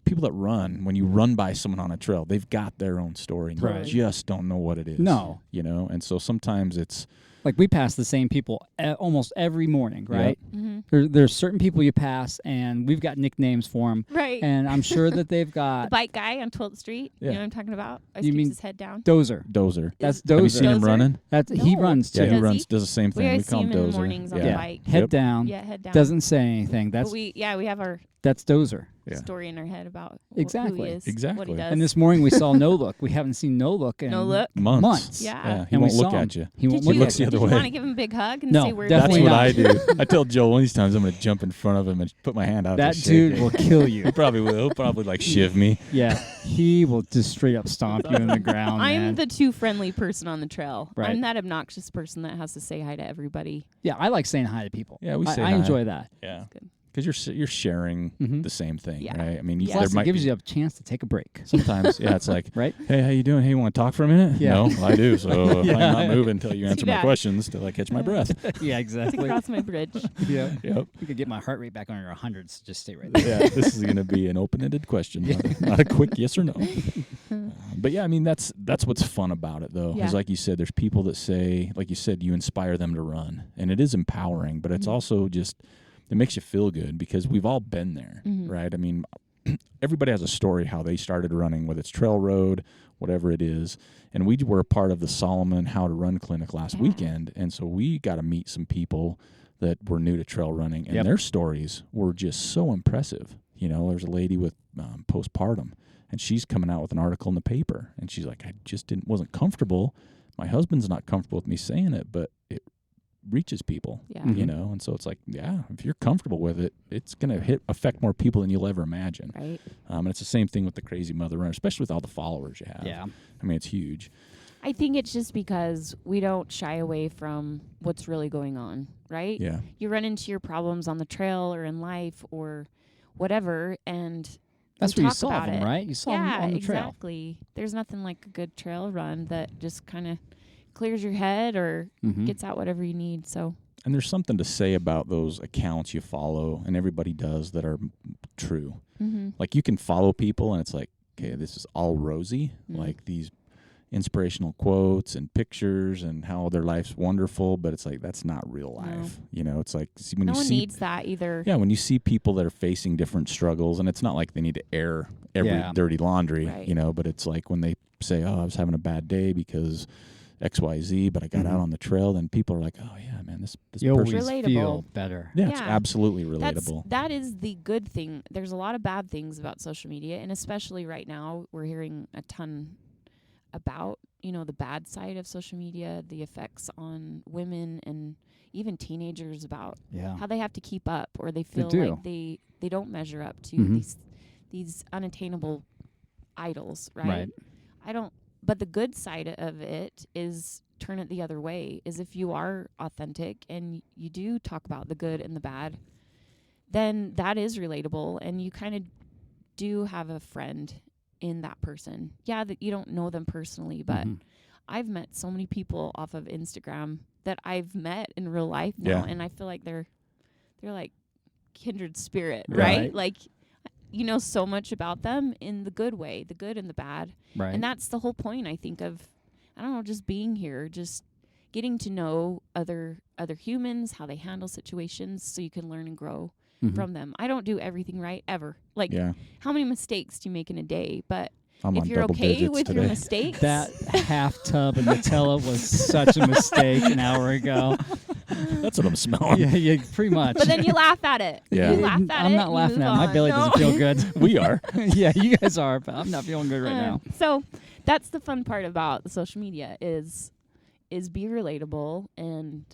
people that run, when you run by someone on a trail, they've got their own story, and Right. you just don't know what it is. No. And so sometimes it's, Like we pass the same people almost every morning, right? Mm-hmm. There's certain people you pass, and we've got nicknames for them, Right. and I'm sure that they've The got bike guy on 12th Street. Yeah. You know what I'm talking about? Always You keeps mean his head down. Dozer. Dozer. That's Have you Dozer. seen him Dozer? running? He No. runs too. Yeah, he Does runs, he? does the same We thing. We always call see him him in Dozer. the mornings on yeah. the bike. Head Yep. down. Yeah, head down. Doesn't say anything. But we have our That's Dozer. Yeah. story in our head about who Exactly. he is, what Exactly. he does. And this morning we saw No Look. We haven't seen No Look in No Look. Months. Yeah. He And we won't look saw him. at you. He won't Did look you, looks the at other you. did way. you want to give him a big hug and No, say where That's definitely what not. I do. I tell Joel one of these times I'm going to jump in front of him and put my hand out. That to shake dude him. will kill you. He probably will. He'll probably like shiv me. Yeah, he will just straight up stomp you in the ground, I'm man. the too friendly person on the trail. Right. I'm that obnoxious person that has to say hi to everybody. Yeah, I like saying hi to people. Yeah, we say I hi. enjoy that. Yeah. good. Because you're sharing Mhm. the same thing, Yeah. right? I mean, Yeah. there Plus, might it gives be, you a chance to take a break. sometimes, yeah, it's like, Right? hey, how you doing? Hey, you want to talk for a minute? Yeah. No, I do. So Yeah. I'm not moving until you answer my bad. questions till I catch my breath. Yeah, To exactly. cross my bridge. Yeah. Yep. You could get my heart rate back under 100, so just stay right there. Yeah, this is going to be an open-ended question, not a quick yes or no. But yeah, I mean, that's what's fun about it, though. Yeah. Is like you said, there's people that say, like you said, you inspire them to run, and it is empowering, but it's Mhm. also just it makes you feel good because we've all been there, Mhm. right? I mean, everybody has a story how they started running, whether it's trail road, whatever it is. And we were a part of the Solomon How to Run clinic last Yeah. weekend, and so we got to meet some people that were new to trail running, and Yep. their stories were just so impressive. There's a lady with postpartum, and she's coming out with an article in the paper, and she's like, I just wasn't comfortable. My husband's not comfortable with me saying it, but it reaches people, Yeah. Mhm. and so it's like, yeah, if you're comfortable with it, it's going to affect more people than you'll ever imagine. Right. And it's the same thing with the Crazy Mother Runner, especially with all the followers you have. Yeah. I mean, it's huge. I think it's just because we don't shy away from what's really going on, right? Yeah. You run into your problems on the trail or in life or whatever, and That's we where you talk saw about them, it. right? You saw them Yeah, on the trail. exactly. There's nothing like a good trail run that just kind of clears your head or Mhm. gets out whatever you need. So And there's something to say about those accounts you follow, and everybody does, that are true. mm-hmm. Like you can follow people, and it's like, okay, this is all rosy, Mm. like these inspirational quotes and pictures and how their life's wonderful, but it's like that's not real life. It's like when no you one see needs that either. yeah, when you see people that are facing different struggles, and it's not like they need to air every Yeah. dirty laundry, Right. but it's like when they say, oh, I was having a bad day because XYZ, but I got Mhm. out on the trail, then people are like, oh yeah, man, this You always person, Relatable. feel better. yeah, it's Yeah. absolutely relatable. That is the good thing. There's a lot of bad things about social media, and especially right now, we're hearing a ton about, the bad side of social media, the effects on women and even teenagers about Yeah. how they have to keep up or they feel do. like they don't measure up to Mhm. these unattainable idols, right? Right. But the good side of it is turn it the other way, is if you are authentic and you do talk about the good and the bad, then that is relatable and you kind of do have a friend in that person. Yeah, that you don't know them personally, but Mhm. I've met so many people off of Instagram that I've met in real life now, Yeah. and I feel like they're like kindred spirit, Right. right? Like you know so much about them in the good way, the good and the bad. Right. And that's the whole point, I think, of just being here, just getting to know other humans, how they handle situations, so you can learn and grow Mhm. from them. I don't do everything right ever. Like, Yeah. how many mistakes do you make in a day? But I'm if on you're double okay digits with today. your mistakes. That half tub of Nutella was such a mistake an hour ago. That's what I'm smelling. Yeah, pretty much. but then you laugh at it. Yeah. You laugh at I'm it. not you laughing move at it. My on. belly No. doesn't feel good. We are. Yeah, you guys are, but I'm not feeling good right now. So that's the fun part about the social media is be relatable and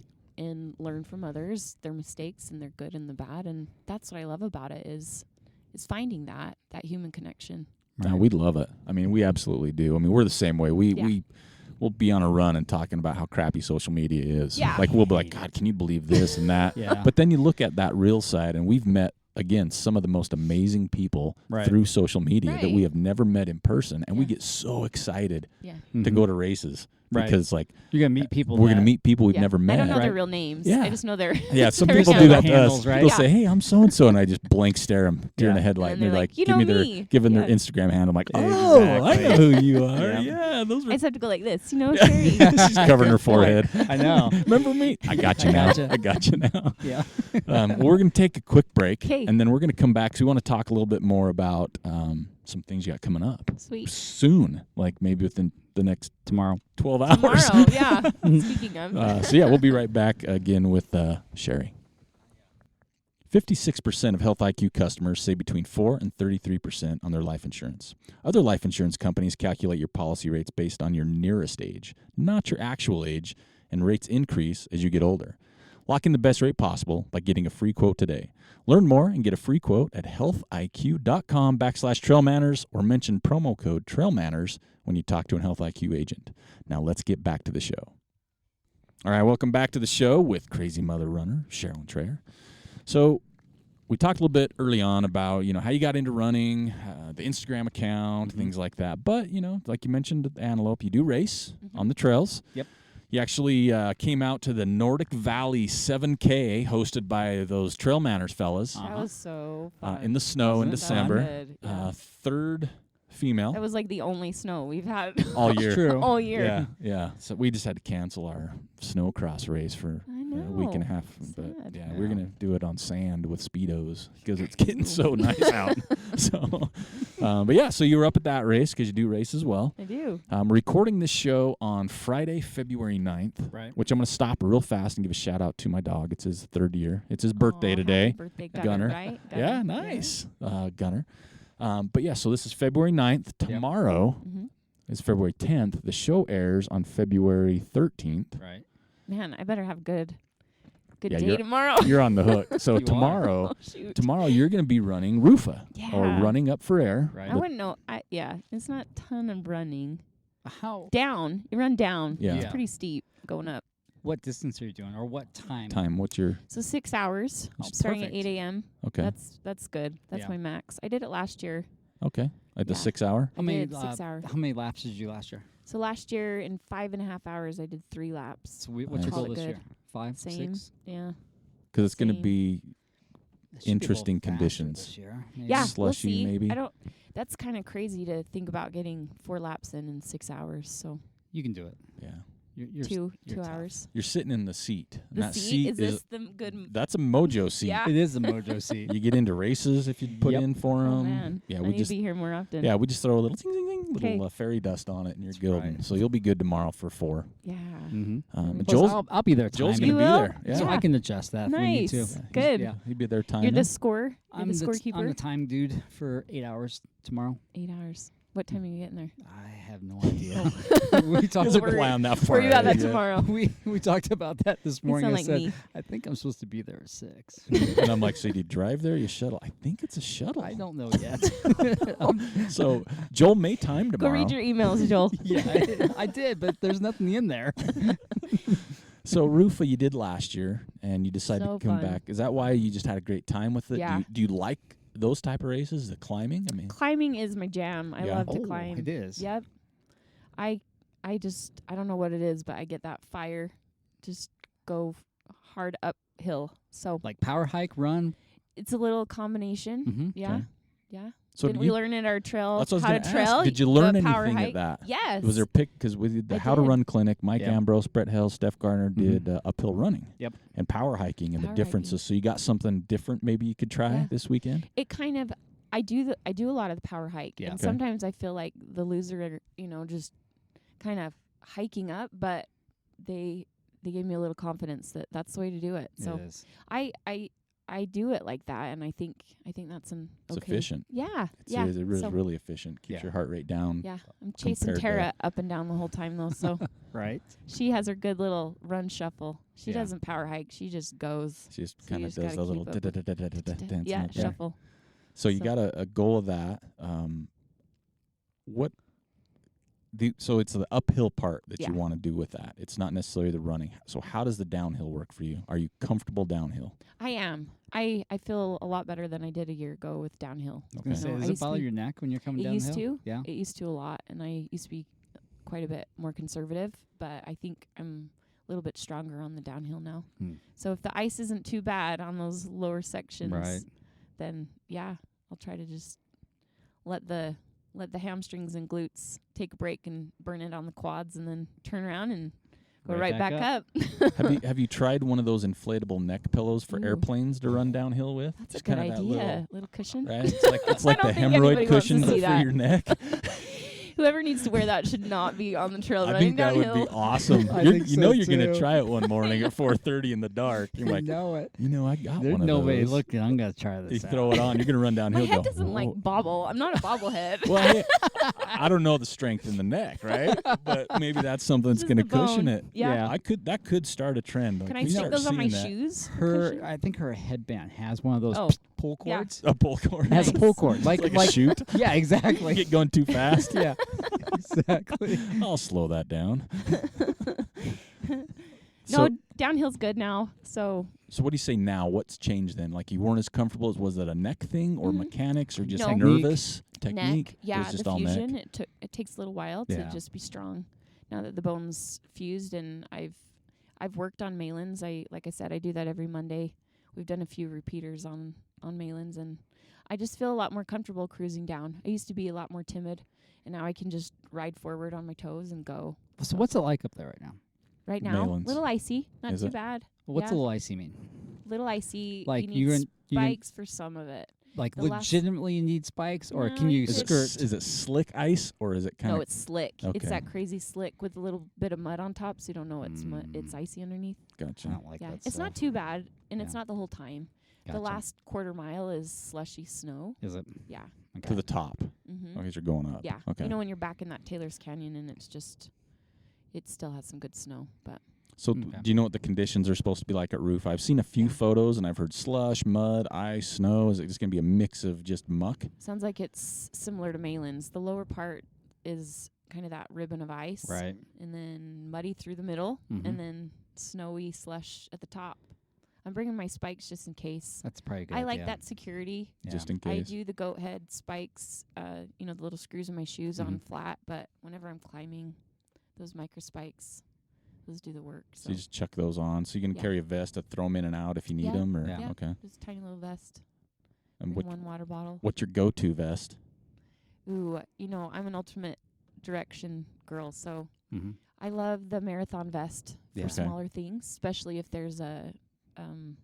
learn from others, their mistakes and their good and the bad. And that's what I love about it is finding that human connection. No, we love it. I mean, we absolutely do. I mean, we're the same way. We'll be on a run and talking about how crappy social media is. Yeah. Like, we'll be like, God, can you believe this and that? Yeah. But then you look at that real side, and we've met, again, some of the most amazing people Right. through social media that Right. we have never met in person, and we Yeah. get so excited Yeah. to go to races Right. because, like, You're going to meet people. we're going to that- meet people we've Yeah. never I met. don't know Right. their real names. Yeah. I just know their Yeah, some their people do handle. that to Handles, us. right? They'll Yeah. say, "Hey, I'm so and so," and I just blank stare them deer in the Yeah. headlight, And and they're they're like, like, "You "Give know me their me." giving their Yeah. Instagram handle." I'm like, "Oh, I Exactly. know who you are. Yeah. Yeah, those I were." just have to go like this, Sherry. She's covering her forehead. I know. Remember me? I got you I now. gotcha. I got you now. Yeah. Well, we're going to take a quick break, 'Kay. and then we're going to come back because we want to talk a little bit more about some things you got coming up Sweet. soon, like maybe within the next Tomorrow. 12 hours. Tomorrow, yeah. Speaking of. So, yeah, we'll be right back again with Sherry. 56% of Health IQ customers say between 4 and 33% on their life insurance. Other life insurance companies calculate your policy rates based on your nearest age, not your actual age, and rates increase as you get older. Lock in the best rate possible by getting a free quote today. Learn more and get a free quote at healthiq.com/trailmanners or mention promo code trailmanners when you talk to an Health IQ agent. Now let's get back to the show. All right, welcome back to the show with Crazy Mother Runner, Sheralyn Traher. So we talked a little bit early on about, how you got into running, the Instagram account, things like that. But, like you mentioned at the Antelope, you do race on the trails. Yep. You actually came out to the Nordic Valley 7K hosted by those Trail Manners fellas That was so fun. in the snow in Wasn't it December. Good, yeah. Third female That was like the only snow we've had all year. True. all year. Yeah, yeah. So we just had to cancel our snowcross race for I a know. week and a half. But Sad. yeah, we're gonna do it on sand with Speedos because it's getting so nice out. So, but yeah, so you were up at that race because you do race as well. I do. I'm recording this show on Friday, February 9th, Right. which I'm gonna stop real fast and give a shout out to my dog. It's his 3rd year. It's his birthday Aw, today. Happy birthday, Gunner. Right? Yeah, nice, Gunner. But yeah, so this is February 9th. Tomorrow Mm-hmm. is February 10th. The show airs on February 13th. Right. Man, I better have good Yeah, day you're- tomorrow. You're on the hook. So You are. tomorrow, Oh, shoot. tomorrow you're going to be running RUFA or Yeah. running up for air. Right. I wouldn't know. It's not a ton of running. How? Down. You run down. Yeah. It's pretty steep going up. What distance are you doing, or what time? Time. What's your So 6 hours, Oh, starting perfect. at 8 a.m. okay? That's good. That's Yeah. my max. I did it last year. Okay, at the Yeah. 6 hour. How many? did 6 hours. How many laps did you do last year? So last year in 5.5 hours, I did 3 laps. So what's your Nice. goal Call it this year? good. 5, Same. 6. Yeah. Because it's going to Same. be It should be a little Interesting faster conditions. This year, maybe. Yeah. We'll Slushy, see. maybe? I don't. That's kind of crazy to think about getting 4 laps in 6 hours. So You can do it. yeah. You're two you're tough. hours. You're sitting in the seat. And The that seat is this the good? that's a mojo seat. Yeah. It is a mojo seat. You get into races if you put Yep. in for them. Oh man. Yeah, I we need just to be here more often. yeah we just throw a little zing, zing, zing, Okay. little fairy dust on it, and you're That's golden. right. So you'll be good tomorrow for 4. Yeah. Mm-hmm. And Plus, Joel's I'll be there. Joel's timing. gonna be You will? there. Yeah. So Yeah. I can adjust that if we need Nice. to. He's- Good. Yeah, he'd be there timing. You're the score. You're I'm the I'm scorekeeper. the time dude for 8 hours tomorrow. 8 hours. What time are you getting there? I have no idea. we talked Doesn't about plan that far. Where you at that ahead. tomorrow? we talked about that this You morning. sound I like said me. I think I'm supposed to be there at 6. And I'm like, so do you drive there? You shuttle? I think it's a shuttle. I don't know yet. So Joel may time Go tomorrow. read your emails, Joel. Yeah, I did, but there's nothing in there. So RUFA you did last year, and you decided So to come fun. back. Is that why you just had a great time with it? Yeah. Do you like those type of races, the climbing? I mean, Climbing is my jam. I Yeah. love to Oh, climb. it is. Yep. I don't know what it is, but I get that fire. Just go hard uphill. So Like power hike, run. it's a little combination. Mm-hmm. Yeah. Okay. Yeah. so Didn't did we you, learn at our trail that's what how I to was gonna trail? ask. Did you learn the power anything hike? at that? Yes. Was there pick because we did the I How to did. Run clinic? Mike Yeah. Ambrose, Brett Hell, Steph Garner Mhm. did uphill running. Yep. And power hiking and Power the differences. So you got something different maybe you could try Yeah. this weekend. It kind of I do a lot of the power hike, Yeah. and Okay. sometimes I feel like the loser, just kind of hiking up, but they gave me a little confidence that that's the way to do it. So It is. I do it like that, and I think that's It's okay. efficient. Yeah, It's yeah. it's really efficient. Keeps Yeah. your heart rate down. Yeah, I'm chasing compared to- Tara up and down the whole time though, so Right. she has her good little run shuffle. She Yeah. doesn't power hike; she just goes. She just So kind you of just does gotta a little keep up with dance. Yeah, in it there. shuffle. So you So- got a goal of that. So it's the uphill part that Yeah. you want to do with that. It's not necessarily the running. So how does the downhill work for you? Are you comfortable downhill? I am. I feel a lot better than I did a year ago with downhill. I was gonna Okay. say, No, does I it used to bother be- your neck when you're coming It downhill? used to. Yeah. It used to a lot, and I used to be quite a bit more conservative, but I think I'm a little bit stronger on the downhill now. Hmm. So if the ice isn't too bad on those lower sections, Right. then yeah, I'll try to just let the hamstrings and glutes take a break and burn it on the quads, and then turn around and go right back up. have you tried one of those inflatable neck pillows for Ooh. airplanes to run downhill with? That's Just a good kinda that idea. Little cushion. Right? It's like I the don't think anybody hemorrhoid wants to cushion see for that. your neck. Whoever needs to wear that should not be on the trail I running think that downhill. would be awesome. I You're, think you know so you're going to too. try it one morning at 4:30 in the dark. You're like, know it. I got There's one of nobody those. looking. I'm gonna try You this. throw it on. You're going to run downhill. My head go, doesn't like "Whoa." bobble. I'm not a bobblehead. Well, hey, I don't know the strength in the neck, right? But maybe that's something that's Just going to the cushion bone. it. Yeah. That could start a trend. Can Like, I we stick start those on my seeing that. shoes? Her, Cushion? I think her headband has one of those Oh. pull Yeah. cords. A pull cord. It has a Nice. pull cord, like like a shoot. Yeah, exactly. Get going too fast. yeah, exactly. I'll slow that down. No, downhill's good now. So So what do you say now? What's changed then? Like you weren't as comfortable. Was it a neck thing or Mhm. mechanics or just No. nervous technique? neck, yeah, It was just the all fusion. neck. It takes a little while Yeah. to just be strong. Now that the bone's fused, and I've worked on Malins. Like I said, I do that every Monday. We've done a few repeaters on Malins, and I just feel a lot more comfortable cruising down. I used to be a lot more timid, and now I can just ride forward on my toes and go. So what's it like up there right now? Right now, Malins. little icy, not Is too it? bad. What's Yeah. a little icy mean? Little icy. Like you you need can- you can- spikes for some of it. Like The last- legitimately you need spikes, or No, can you you Is could- skirt? it slick ice or is it kind No, of it's slick. Okay. It's that crazy slick with a little bit of mud on top, so you don't know it's mud. It's icy underneath. I gotcha? don't like Yeah, that. it's not too bad, and it's Yeah. not the whole time. Gotcha. The last quarter mile is slushy snow. Is it? Yeah. Okay. To the top. Mm-hmm. Okay, so you're going up. Yeah. Okay. You know when you're back in that Taylor's Canyon, and it's just, it still has some good snow, but So Okay. do you know what the conditions are supposed to be like at RUFA? I've seen a few photos and I've heard slush, mud, ice, snow. Is it just going to be a mix of just muck? sounds like it's similar to Malins. The lower part is kind of that ribbon of ice, Right. and then muddy through the middle, Mhm. and then snowy slush at the top. I'm bringing my spikes just in case. That's probably good. I like yeah. that security. Yeah. Just in I case. do the goat head spikes, the little screws in my shoes on Mhm. flat, but whenever I'm climbing, those micro spikes, those do the work. So So you just chuck those on. So you can Yeah. carry a vest to throw them in and out if you need Yeah. them. Or Yeah. okay. just a tiny little vest And and one water bottle. what's your go-to vest? Ooh, I'm an ultimate direction girl, so Mm-hmm. I love the marathon vest for Yeah. Okay. smaller things, especially if there's a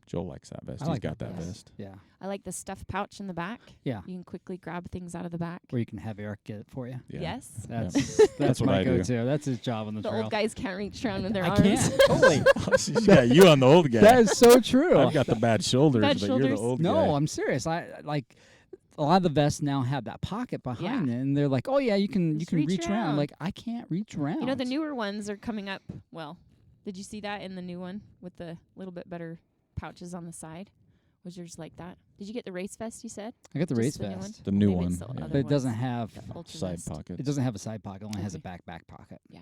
Joel likes that vest. I He's like got that that vest. vest. Yeah. I like the stuff pouch in the back. Yeah. You can quickly grab things out of the back. Where you can have Eric get it for you. Yeah. Yes. That's what my I do. go-to. That's his job on the The trail. old guys can't reach around with their I arms. can't. Totally. She's got you on the old guy. That is so true. I've got the bad shoulders, Bad but you're shoulders. the old No, guy. I'm serious. I like a lot of the vests now have that pocket behind Yeah. it, and they're like, "Oh yeah, you can Just reach reach around." around. Like I can't reach around. The newer ones are coming up. Well, did you see that in the new one with the little bit better pouches on the side? Was yours like that? Did you get the race vest? You said I got the Just race the new one? vest, The new Maybe one. it's the Yeah. other but it doesn't ones. have The ultra Side vest. pocket. it doesn't have a side pocket. It only has a Okay. back pocket. Yeah.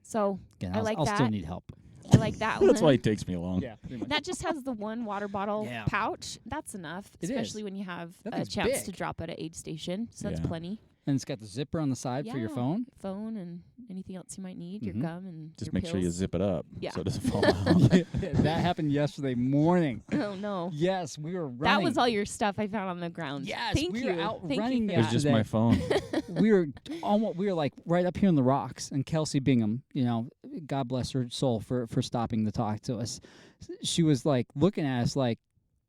So Again, I like I'll still that. need help. I like that one. That's why it takes me along. pretty much. That just has the one water bottle Yeah. pouch. That's enough, It is. especially when you have That a thing's chance to big. drop at an aid station. So that's Yeah. plenty. And it's got the zipper on the side for your Yeah. phone. Phone and anything else you might need, Mhm. your gum and Just your make sure you pills. zip it up Yeah. so it doesn't fall out. That happened yesterday morning. Oh no. Yes, we were running. That was all your stuff I found on the ground. Yes, Thank we you. were out Thank running you It for was that. just today. my phone. we were like right up here in the rocks, and Kelsey Bingham, God bless her soul for stopping to talk to us. She was like looking at us like,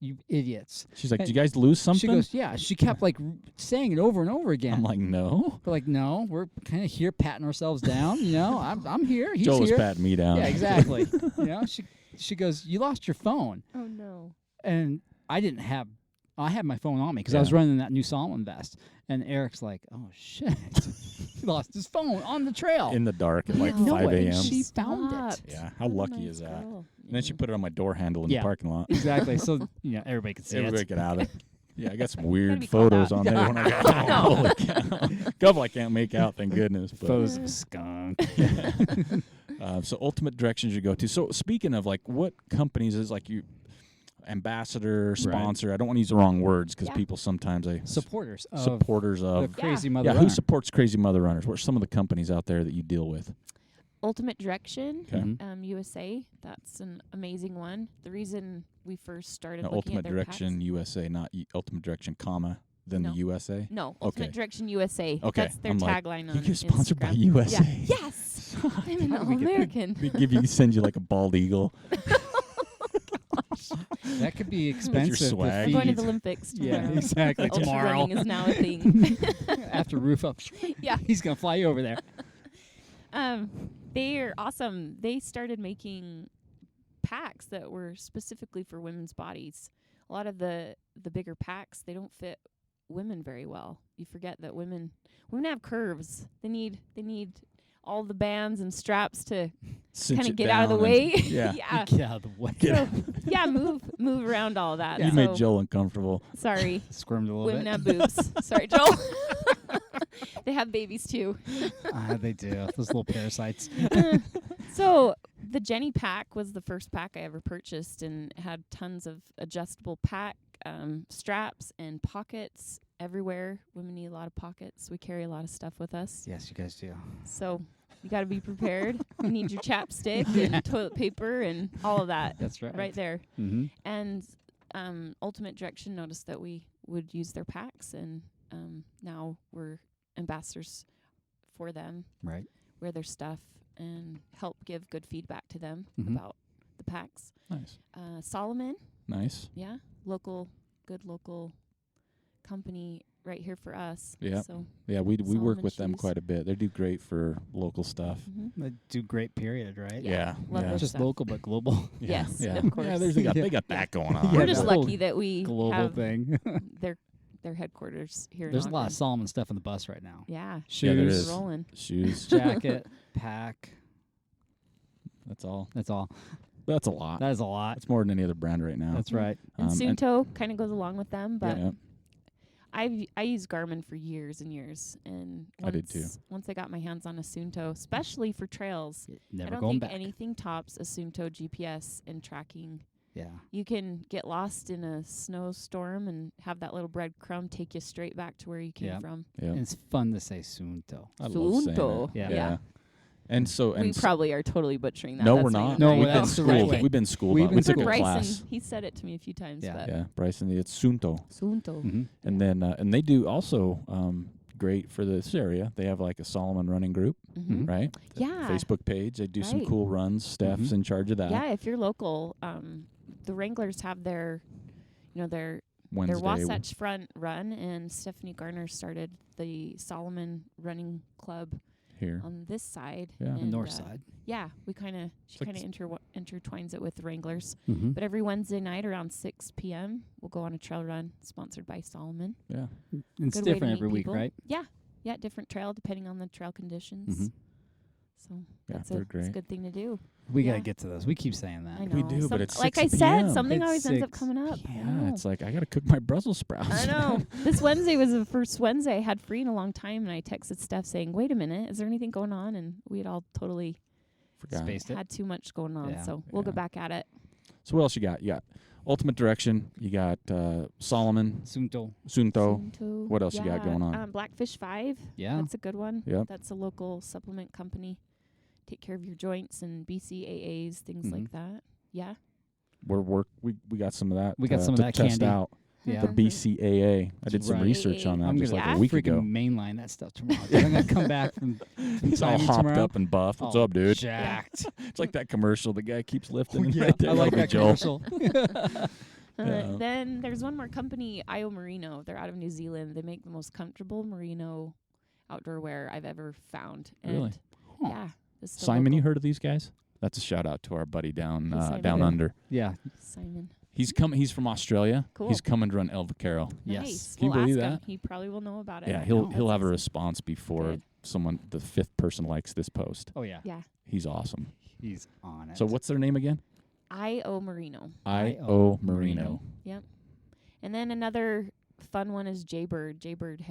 you idiots. She's like, And "Did you guys lose something?" She goes, yeah. She kept like saying it over and over again. I'm like, "No." We're like, no, we're kind of here patting ourselves down. I'm here. He's Joel was here. patting me down. Yeah, exactly. She goes, you lost your phone. Oh no. And I had my phone on me because I Yeah. was running that new Solomon vest. And Eric's like, oh, shit. He lost his phone on the trail. In the dark at like No 5 way. a.m. She found it. Stopped. Yeah, how What a lucky nice is that? girl. And then she put it on my door handle in Yeah. the parking lot. Exactly. So, everybody could see Everybody it. get out of it. Yeah, I got some Gotta weird be called photos out. on there when I got home. Holy cow. Couple I can't make out, thank goodness. But, Photos of a skunk. so ultimate directions you go to. So speaking of like what companies is like you ambassador, sponsor, I don't want to use the wrong words because Yeah. people sometimes Supporters of supporters the of Crazy Mother who Runner. supports Crazy Mother Runners? What are some of the companies out there that you deal with? Ultimate Direction, Okay. Mhm. USA. That's an amazing one. The reason we first started Now, looking Ultimate at their Direction packs, USA, not Ultimate Direction, then No. the USA. No, Ultimate Okay. Direction USA. Okay, That's their I'm like, tagline you on get sponsored by Instagram. USA. Yeah. Yes. I'm an All-American. We send you like a bald eagle. That could be your expensive. swag. I'm The going to feed. the Olympics Yeah, tomorrow. exactly. Ultra Tomorrow. running is now a thing. After RUFA. Yeah. He's going to fly you over there. They are awesome. They started making packs that were specifically for women's bodies. A lot of the bigger packs, they don't fit women very well. You forget that women have curves. They need all the bands and straps to Cinch kind it of get out of the down way. and- yeah. yeah. Get out of the way. So, yeah, move around all that. You So, made Joel uncomfortable. sorry. Squirmed a little Women bit. have boobs. Sorry, Joel. They have babies too. They do. Those little parasites. So the Jenny pack was the first pack I ever purchased and had tons of adjustable pack straps and pockets everywhere. Women need a lot of pockets. We carry a lot of stuff with us. Yes, you guys do. So you got to be prepared. You need your chapstick and toilet paper and all of that That's right. right there. Mm-hmm. And Ultimate Direction noticed that we would use their packs, and now we're ambassadors for them. Right. Wear their stuff and help give good feedback to them Mhm. about the packs. Nice. Solomon, Nice. yeah, good local company right here for us. Yeah. So Yeah, we work Solomon with them shoes. quite a bit. They do great for local stuff. They do great, period, right? Yeah. love yeah. their Just stuff. local, but global. Yes, yeah. of course. Yeah, they got that going on. Yeah, We're just the whole lucky that we global have thing. their headquarters here. There's a in lot of Ogden. Solomon stuff in the bus right now. Yeah, Yeah, there Shoes, is. rolling. Shoes. jacket, pack. That's all. That's all. That's a lot. That is a lot. That's more than any other brand right now. That's right. And and- Sunto kind of goes along with them, but yeah. I used Garmin for years and years, and I did too. Once I got my hands on a Sunto, especially for trails, I Never don't going think back. anything tops a Sunto GPS and tracking. Yeah. You can get lost in a snowstorm and have that little breadcrumb take you straight back to where you came Yeah. from. Yeah. And it's fun to say Sunto. I love saying Sunto. it. Yeah. Yeah. And so We and probably are totally butchering that. no, That's we're not not. even No, right. we've been that's the right schooled. way. We've been schooled. We've on it. been We took a schooled. class. Bryson, he said it to me a few times. Yeah. But Yeah, Bryson. It's Sunto, Sunto. Mm-hmm. and then and they do also great for this area. They have like a Solomon running group, Mhm. right? Yeah. Facebook page. They do some Right. cool runs. Steph's in charge of that. Yeah, if you're local, the Wranglers have their Wednesday. Wasatch Front run, and Stephanie Garner started the Solomon Running Club Here. on this side. Yeah. The and, north side. Yeah, she like kind of intertwines it with the Wranglers. Mm-hmm. But every Wednesday night around 6 p.m., we'll go on a trail run sponsored by Solomon. Yeah. It's Good way to different meet every week, people. right? Yeah, different trail depending on the trail conditions. Mhm. So Yeah, that's they're a great. good thing to do. We Yeah. got to get to those. We keep saying that. I know. We do, but it's like 6 I said, p.m. something It's always ends up 6. coming up. I Yeah, know. it's like I gotta cook my Brussels sprouts. I know. This Wednesday was the first Wednesday I had free in a long time, and I texted Steph saying, "Wait a minute, is there anything going on?" And we had all totally Forgot. Spaced it. had too much going on, Yeah. so we'll Yeah. go back at it. So what else you got? You got Ultimate Direction. You got Solomon, Sunto. Sunto. Sunto. What else you got going on? Blackfish 5. Yeah. That's a good one. Yep. That's a local supplement company. Take care of your joints and BCAAs, things Mhm. like that. Yeah. We got some of that. We got some of to that test candy. out. Yeah. The BCAA. I did some Right. research on that I'm just gonna like a week freaking ago. mainline that stuff tomorrow. I'm gonna come back from. He's all Chinese hopped tomorrow. up and buff. What's all up, dude? Jacked. It's like that commercial. The guy keeps lifting. Yeah, right there. I like That'll that be Joel. commercial. Then there's one more company, IO Merino. They're out of New Zealand. They make the most comfortable merino outdoor wear I've ever found. And Really? yeah. This is the Simon, you local- heard of these guys? That's a shout out to our buddy down Hey, Simon. down under. Yeah. Simon. He's from Australia. Cool. He's coming to run El Vaquero. Yes. Nice. Can you we'll believe ask him. that? He probably will know about it. Yeah, I he'll know. have a That's response before Good. the fifth person likes this post. Oh, yeah. Yeah. He's awesome. He's on it. So what's their name again? IO Merino. IO Merino. Yep. And then another fun one is Jaybird. Jaybird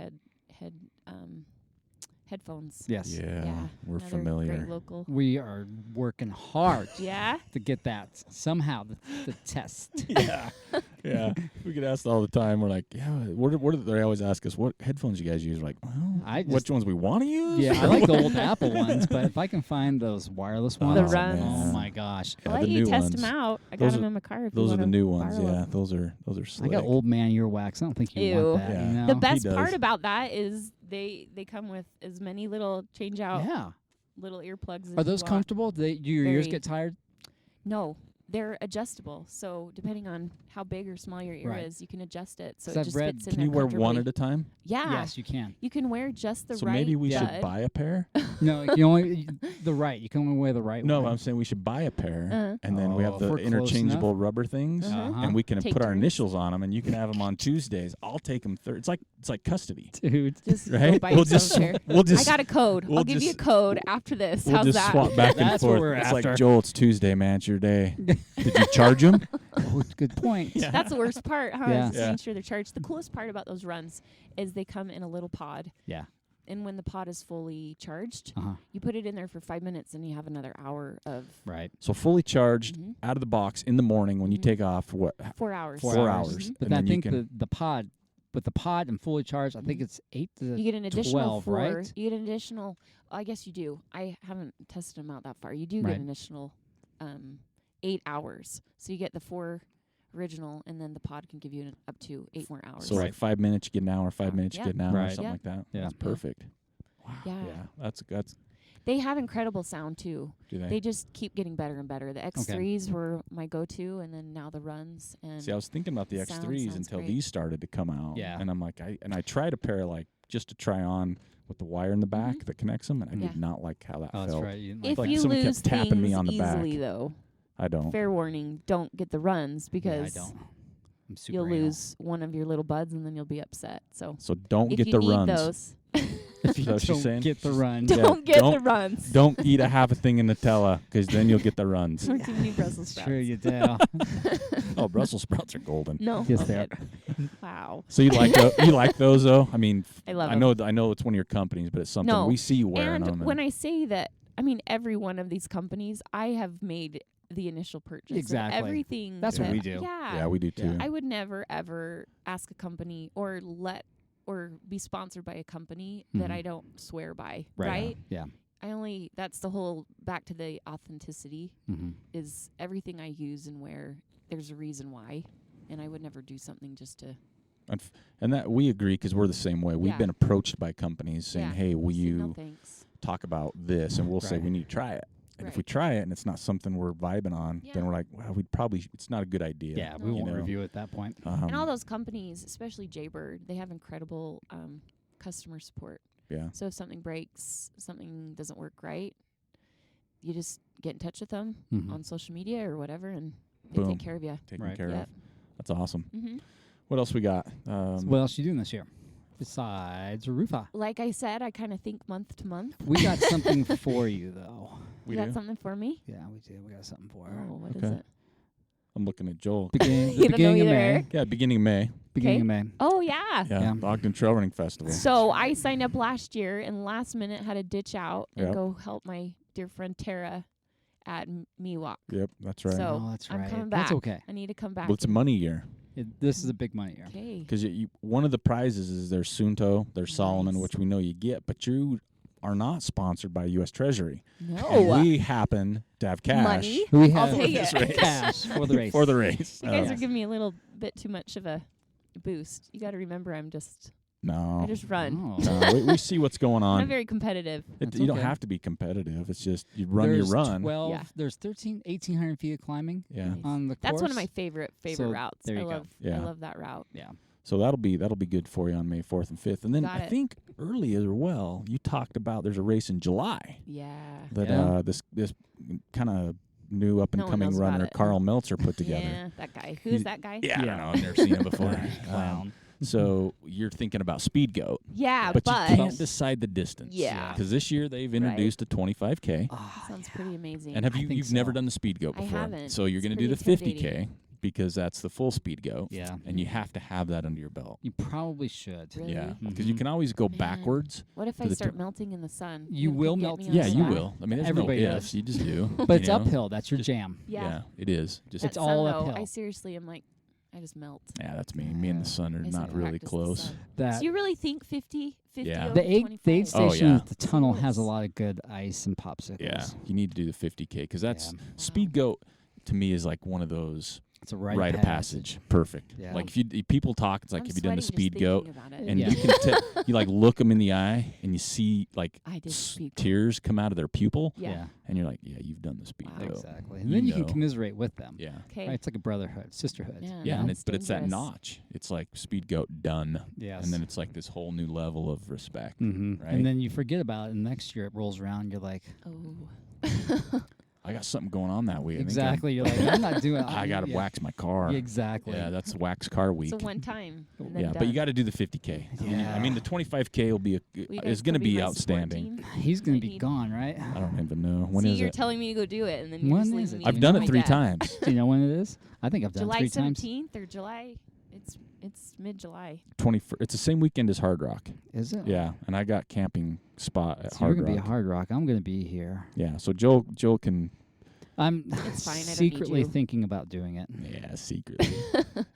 headphones. Yes. Yeah, we're another familiar. Great local. We are working hard Yeah. to get that somehow, the test. Yeah, yeah. We get asked all the time. We're like, yeah. What do they always ask us? What headphones you guys use? We're like, well, which ones we want to use? Yeah, I like the old Apple ones, but if I can find those wireless ones, The Runs. oh my gosh. Yeah, I'll the let you new test ones. them out. I Those got them are- in my car. If Those you are the wanna new ones. borrow Yeah, them. those are I slick. got old man earwax. I don't think you Ew. want that. Yeah. You know? The best does. part about that is they come with as many little change out Yeah. little earplugs. As Are those you want. comfortable? Do your ears Very. get tired? No, they're adjustable. So depending on how big or small your ear Right. is, you can adjust it so 'Cause it I've just read- fits in Can there you wear one comfortably. at a time? Yeah. Yes, you can. You can wear just the So right maybe we should bud. buy a pair. No, you only the right. You can only wear the right No, one. I'm saying we should buy a pair, Uh-huh. and then we Oh, have if the we're close interchangeable rubber things, Uh-huh. and we can Take put our turns. initials on them, and you can have them on Tuesdays. I'll take them. It's like custody, Dude. Just go right? buy We'll yourself just a pair. we'll I just got a code. we'll I'll give you a just- code after this. we'll How's just that? swap back and That's what forth. we're It's after. like Joel, it's Tuesday, man. It's your day. Did you charge them? Oh, good point. Yeah. That's the worst part, huh? Yeah. Is Yeah. making sure they're charged. The coolest part about those runs is they come in a little pod. Yeah. And when the pod is fully charged, Uh-huh. you put it in there for 5 minutes and you have another hour of Right. So fully charged Mhm. out of the box in the morning when you Mhm. take off. What? 4 hours. 4 hours. But And I then you think can- the pod, with the pod and fully charged, I think Mhm. it's 8 to You get an additional 12, 4. right? You get an additional. I guess you do. I haven't tested them out that far. You do Right. get an additional 8 hours. So you get the 4 original, and then the pod can give you up to 8 more hours. So like 5 minutes, you get an hour. 5 minutes, you Yeah. get an hour, or Right. something Yeah. like that. Yeah. That's perfect. Wow. Yeah. That's. They have incredible sound too. Do They just keep getting better and better. The X3s were my go-to, and then now the runs. And See, I was thinking about the Sound X3s sounds until great. these started to come out. Yeah. And I'm like, I tried a pair like just to try on with the wire in the back Mhm. that connects them, and I Yeah. did not like how that Oh, that's felt. right. You didn't if like you someone kept lose tapping me things on the back. easily, though, I don't. fair warning: don't get the runs Yeah, I because don't. I'm super you'll anal. lose one of your little buds, and then you'll be upset. So So don't if get you the need runs. those, If you Is that what she's don't saying? get the run. Yeah, don't get the don't- runs. Don't eat a half a thing of Nutella, because then you'll get the runs. Or too many Brussels sprouts. Sure you do. Oh, Brussels sprouts are golden. No. Yes, they are. Wow. So you like those though? I mean, I love I know it's one of your companies, but it's something No. we see you wearing And them. when I say that, I mean every one of these companies, I have made the initial purchase. of Exactly. everything. That's what that- we do. yeah, we do too. Yeah. I would never ever ask a company or be sponsored by a company that Mhm. I don't swear by. Right. Right. Yeah. That's the whole back to the authenticity Mm-hmm. is everything I use and wear. There's a reason why, and I would never do something just to. And that we agree because we're the same way. We've Yeah. been approached by companies saying, Yeah. "Hey, will say, you No thanks. talk about this?" And we'll say, Right. "We need to try it." And if we Right. try it and it's not something we're vibing on, then Yeah. we're like, "Well, it's not a good idea." Yeah, we No. won't You know? review at that point. And all those companies, especially Jaybird, they have incredible customer support. Yeah. So if something breaks, something doesn't work right, you just get in touch with them Mhm. on social media or whatever, and they Boom. take care of you. Taken Right. care Yep. of. That's awesome. hmm What else we got? So what else you doing this year besides RUFA? Like I said, I kind of think month to month. We got something for you though. we You got do? something for me? Yeah, we do. We got something for Oh, her. what is Okay. it? I'm looking at Joel. The Even though beginning of you're May. there. Yeah, beginning of May. Beginning Okay. of May. Oh, yeah. Yeah, Yeah. the Ogden Trail Running Festival. So I signed up last year and last minute had to ditch out and Yep. go help my dear friend Tara at Miwok. Yep, that's right. So, oh, that's I'm right. coming That's back. okay. I need to come back. Well, it's a and- money year This is a big money year. Okay. because one of the prizes is their Sunto, their Solomon, Nice. which we know you get, but you are not sponsored by U.S. Treasury. No. And we happen to have cash Money. We I'll have take this it. race. cash for the race. for the race. You guys Uh, are giving me a little bit too much of a boost. You got to remember I'm just No. I just run. Oh. No, we see what's going I'm on. not very competitive. You don't okay. have to be competitive. It's just you run There's your run. 12, Yeah. There's 1,800 feet of climbing Yeah. Nice. on the course. That's one of my favorite So, routes. there I you go. love Yeah. I love that route. Yeah. So that'll be good for you on May 4th and 5th. And then Got I it. think early as well, you talked about there's a race in July Yeah. that Yeah. this kind of new up and No one coming knows about runner it. Carl Meltzer put together. Yeah, that guy. Who's that guy? Yeah, I Yeah. don't know. I've never seen him before. Clown. So you're thinking about SpeedGoat, Yeah, but you can't decide the distance. Yeah. Because this year they've introduced a 25K. sounds pretty amazing. And I think you've never so. done the SpeedGoat I before? haven't. So you're It's going to do the pretty 50K because that's the full SpeedGoat. Yeah. And you have to have that under your belt. You probably should. Really? Yeah. Because you can always go backwards. What if to I the start melting in the sun? You Can will get melt me in on the Yeah, the you sun. side? will. I mean, there's Everybody no does. ifs. You just do. But you it's know? uphill. That's your Just- jam. Yeah. It is. Just That It's all sun, though, uphill. I seriously am like, I just melt. yeah, that's me. Me and the sun are I just not really practice the close. sun. That So you really think 50 Yeah. over the aid 25? station yeah. at the tunnel has a Yes. lot of good ice and popsicles. Yeah, you need to do the 50K because that's Yeah. SpeedGoat to me is like one of those It's a rite of passage. Perfect. Yeah. Like if people talk, it's like I'm have you done the sweating just SpeedGoat? thinking about it. And Yeah. you can you like look them in the eye and you see like I did SpeedGoat. tears come out of their pupil, Yeah. and you're like, yeah, you've done the SpeedGoat. Exactly. And You then you know. can commiserate with them. Yeah. Okay. Right? It's like a brotherhood, sisterhood. Yeah. Yeah, and That's but it's that dangerous. notch. It's like SpeedGoat done, Yes. and then it's like this whole new level of respect. Mm-hmm. Right? And then you forget about it, and next year it rolls around. You're like, Oh. I got something going on that week. I think exactly. You're like, I'm not doing. I got to yeah. wax my car. Yeah, exactly. Yeah, that's wax car week. So one time. And then Yeah, but done. you got to do the 50K. Yeah. I mean, the 25K will be You guys is going to could be my support outstanding. team. He's gonna I be need- gone, right? I don't even know when See, is you're it. telling me to go do it, and then you're When just is leaving it? me I've to done my it 3 death. times. Do you know when it is? I think I've done July 3 times. 17th or July? It's mid-July. 21st. It's the same weekend as Hard Rock. Is it? Yeah, and I got camping spot at So you're Hard gonna Rock. be at Hard Rock. I'm gonna be here. Yeah, so Joel can. I'm It's fine, I don't need secretly you. thinking about doing it. Yeah, secretly.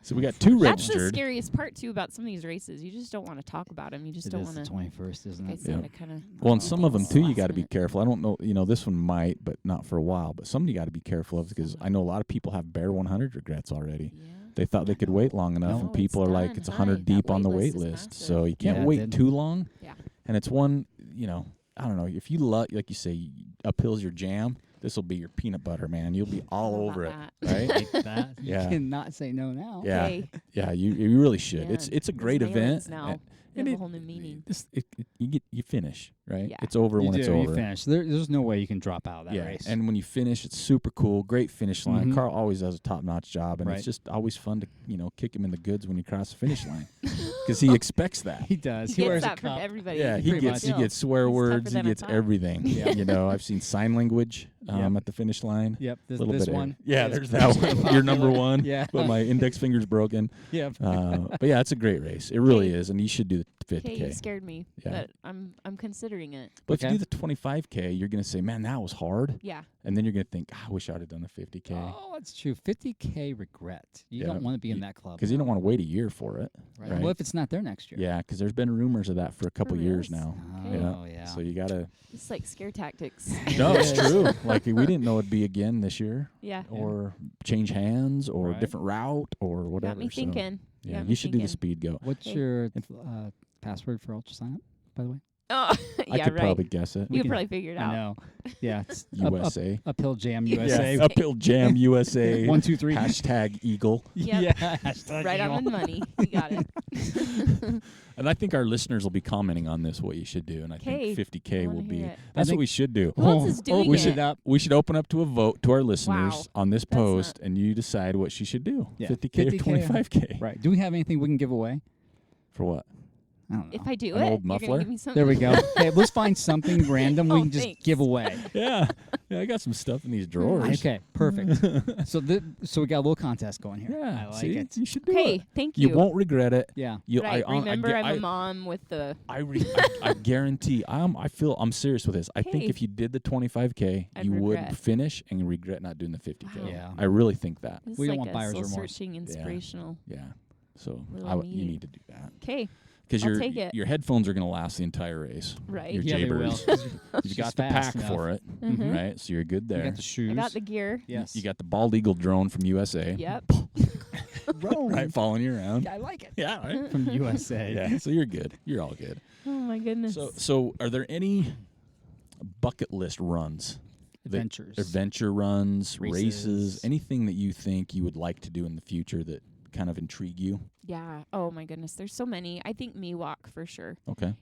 So we got 2 That's the registered. scariest part too about some of these races. You just don't want to talk about them. You just It don't is the want to. 21st, isn't I it? said I kind of. Well, and some of them too, you got to be minute. careful. I don't know, this one might, but not for a while. But some you got to be careful of because I know a lot of people have bare 100 regrets already. Yeah. They thought they could wait long enough, No, and people are it's like, done. it's Hi, 100 that deep on the wait wait list is list. So you massive. can't Yeah, it wait did. too long. Yeah. And it's one, I don't know, if you like you say, uphill's your jam, this will be your peanut butter, man. You'll be all How over it, about right? Like that. Yeah. You cannot say no now. Yeah. Okay. Yeah, you really should. Man, It's a those great mailings event. now. They and have it- a whole new meaning. You finish, right? Yeah. It's over You when do. it's You over. finish. There's no way you can drop out of that Yeah, race. and when you finish, it's super cool. Great finish line. Mhm. Carl always does a top-notch job, and Right. it's just always fun to kick him in the goods when you cross the finish line because he expects that. he does. He He gets wears a that from cup. everybody. Yeah, he pretty gets much. swear He's words. tougher He than I gets thought. everything. Yeah. I've seen sign language Yep. at the finish line. Yep. A little This bit of one. Yeah, is there's that pretty one. You're number popular. one. Yeah. But my index finger's broken. Yep. But yeah, it's a great race. It really Okay. is, and you should do the Okay, you 50K. scared me, Yeah. but I'm considering it. But if Okay. you do the 25K, you're gonna say, "Man, that was hard," Yeah. and then you're gonna think, "I wish I'd have done the 50K." Oh, that's true. 50K regret. You Yeah. don't want to be in that club. Because you don't want to wait a year for it. Right. right. What if it's not there next year? Yeah, because there's been rumors of that for a couple years reals? now. Oh, yeah. So you gotta. It's like scare tactics. No, it's Yes. true. Like we didn't know it'd be again this year, Yeah. or change hands, or Right. different route, or whatever. Got me So, thinking. yeah, Got me you should do the thinking. SpeedGoat. What's Okay. your password for Ultra Sign Up, by the way? Oh, I yeah, could right. probably guess it. You can- probably figured it I out. know. Yeah. It's USA. Uphill Jam Yeah. USA. Yeah, uphill jam USA. 1, 2, 3. Hashtag Eagle. Yep. Yeah. hashtag Right Eagle. on the money. You got it. And I think our listeners will be commenting on this, what you should do. And I think 'Kay. 50K I will wanna be. hear it. That's I what think- we should do. Who else is doing we it? should we should open up to a vote to our listeners Wow. on this That's post, and you decide what she should do. Yeah. 50K or 25K. Right. Do we have anything we can give away? For what? I don't know. If I do An it, old you're muffler? gonna give me something. There we go. Hey, let's find something random we Oh, can just thanks. give away. Yeah, I got some stuff in these drawers. Okay, perfect. so we got a little contest going here. Yeah, I like see? it. You should do Okay, it. thank You you. won't regret it. Yeah. You, Right. Remember, I, I'm a mom with the. I guarantee. I'm serious with this. I think Okay. if you did the 25K, I'd you regret. would finish and regret not doing the 50K. Wow. Yeah. I really think that. This We is don't like want a buyer's soul remorse. searching, inspirational. Yeah. So Little you needy. need to do that Okay. because I'll take it. your headphones are going to last the entire race. Right. Your Yeah, they will. Jaybirds. 'cause You've she's got the fast pack enough. for it, Mhm. right? So you're good You there. got the shoes. I got the gear. Yes. You got the bald eagle drone from USA. Yep. Rome. right, following you around. Yeah, I like it. Yeah, right. From USA. Yeah, so you're good. You're all good. Oh my goodness. So are there any bucket list runs? Adventure runs, races, anything that you think you would like to do in the future that kind of intrigue you? Yeah. Oh my goodness. There's so many. I think me walk for sure. Okay.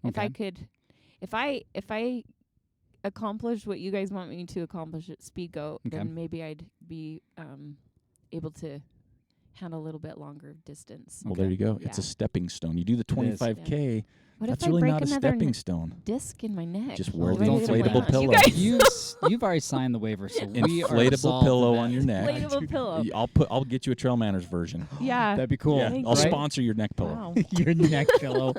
If I accomplish what you guys want me to accomplish at SpeedGoat, then maybe I'd be able to handle a little bit longer distance. Well, there you go. Yeah. It's a stepping stone. You do the 25K. Yeah. What That's if I really break not a another stepping stone. disc in my neck? Just wear I'll the ready to inflatable launch. pillow. You guys, You've already signed the waiver, so we are Inflatable pillow on your neck. inflatable pillow. I'll get you a Trail Manners version. Yeah. That'd be cool. Yeah, Thank I'll you. sponsor your neck pillow. Wow. Your neck pillow.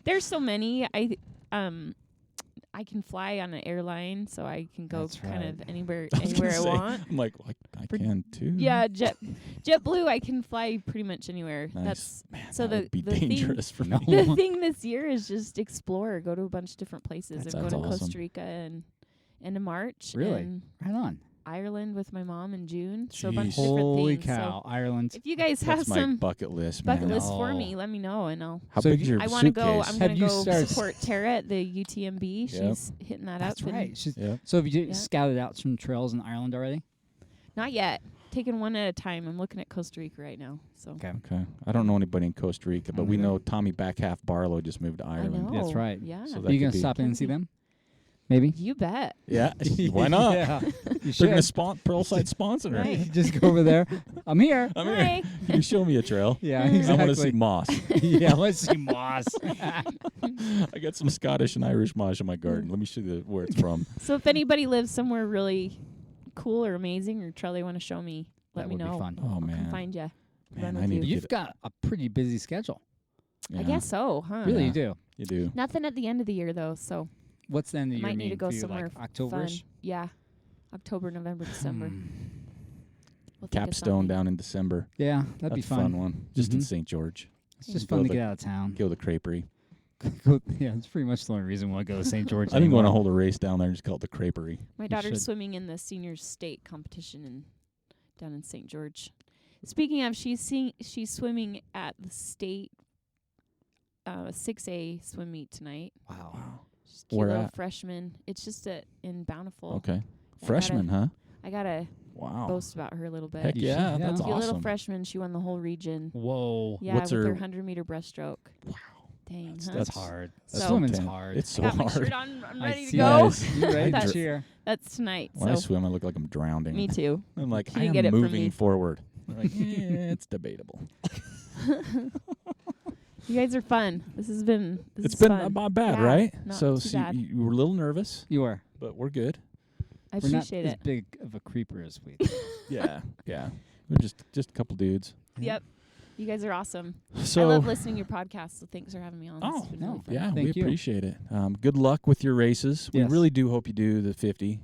There's so many. I can fly on an airline, so I can go That's kind right. of anywhere I was gonna I say, want. I'm like, well, I For- can too. Yeah, JetBlue, I can fly pretty much anywhere. Nice. That's Man, so that would be the thing- dangerous for No. me. the thing this year is just explore, go to a bunch of different places. That's I'm going to awesome. Costa Rica and into March. Really? And Right on. Ireland with my mom in June. So a bunch of Jeez. different Holy things. cow. Ireland. So if you guys have That's my some bucket list, bucket man. list for No. me, let me know and I'll. How So big is your I want to go. suitcase? I'm Have going to you go started- support Tara at the UTMB. Yep. She's hitting that That's up. and right. Yep. So have you Yeah. scouted out some trails in Ireland already? Not yet. Taking one at a time. I'm looking at Costa Rica right now. So Okay. Okay. I don't know anybody in Costa Rica, but we know Tommy Backhalf Barlow just moved to I Ireland. know. That's right. Yeah. So Are that you could going to be- stop in and see them? Maybe? You bet. Yeah. Why not? Yeah. You They're should. going to Pearlside sponsor her. Right. Just go over there. I'm here. I'm Hi. here. Can you show me a trail? Yeah, I exactly. want to see moss. Yeah, let's see moss. I got some Scottish and Irish moss in my garden. Let me show you where it's from. So if anybody lives somewhere really cool or amazing or trail they want to show me, let That me would know. be fun. Oh, I'll come man. find you. Man, Run I with need you. to You've get- got a pretty busy schedule. I Yeah, guess so, huh? Really, Yeah. you do. You do. Nothing at the end of the year though, so What's the end of the year might need to mean go for you, somewhere like October-ish? fun. Yeah, October, November, December. Hmm. We'll think of Capstone something. down in December. Yeah, that'd That's be a fun fun. one. Just in Mhm. St. George. It's just Go fun to the- get out of town. Go to the Creperie. Yeah, it's pretty much the only reason why I go to St. George. I think we want to anymore. hold a race down there. Just call it the Creperie. My You daughter's should. swimming in the senior state competition down in St. George. Speaking of, she's swimming at the state 6A swim meet tonight. Wow. She's a cute Where little at? freshman. It's just in Bountiful. Okay. I Freshman, huh? I gotta Wow. boast about her a little bit. Heck You yeah, should, yeah. that's Cute little awesome. freshman. She won the whole region. Whoa. Yeah, What's with her- her 100-meter breaststroke. Wow. Dang, That's- huh? That's That's- hard. so- Swimming's intense. hard. It's so I got my hard. shirt on. I'm I ready to see go. Guys, You ready to That's- cheer? That's tonight. When I So swim, I look like I'm drowning. me too. I'm like, She I didn't am get it from moving me. forward. I'm like, it's debatable. You guys are fun. This has been. It's is been fun. not bad, Yeah, right? not So too bad. you were a little nervous, You are. but we're good. I We're not appreciate as it. big of a creeper as we. Yeah, yeah. We're just a couple dudes. Yep. You guys are awesome. So I love listening to your podcast, so thanks for having me on. This Oh, has been no, really fun. yeah, Thank we you. appreciate it. Good luck with your races. Yes. We really do hope you do the 50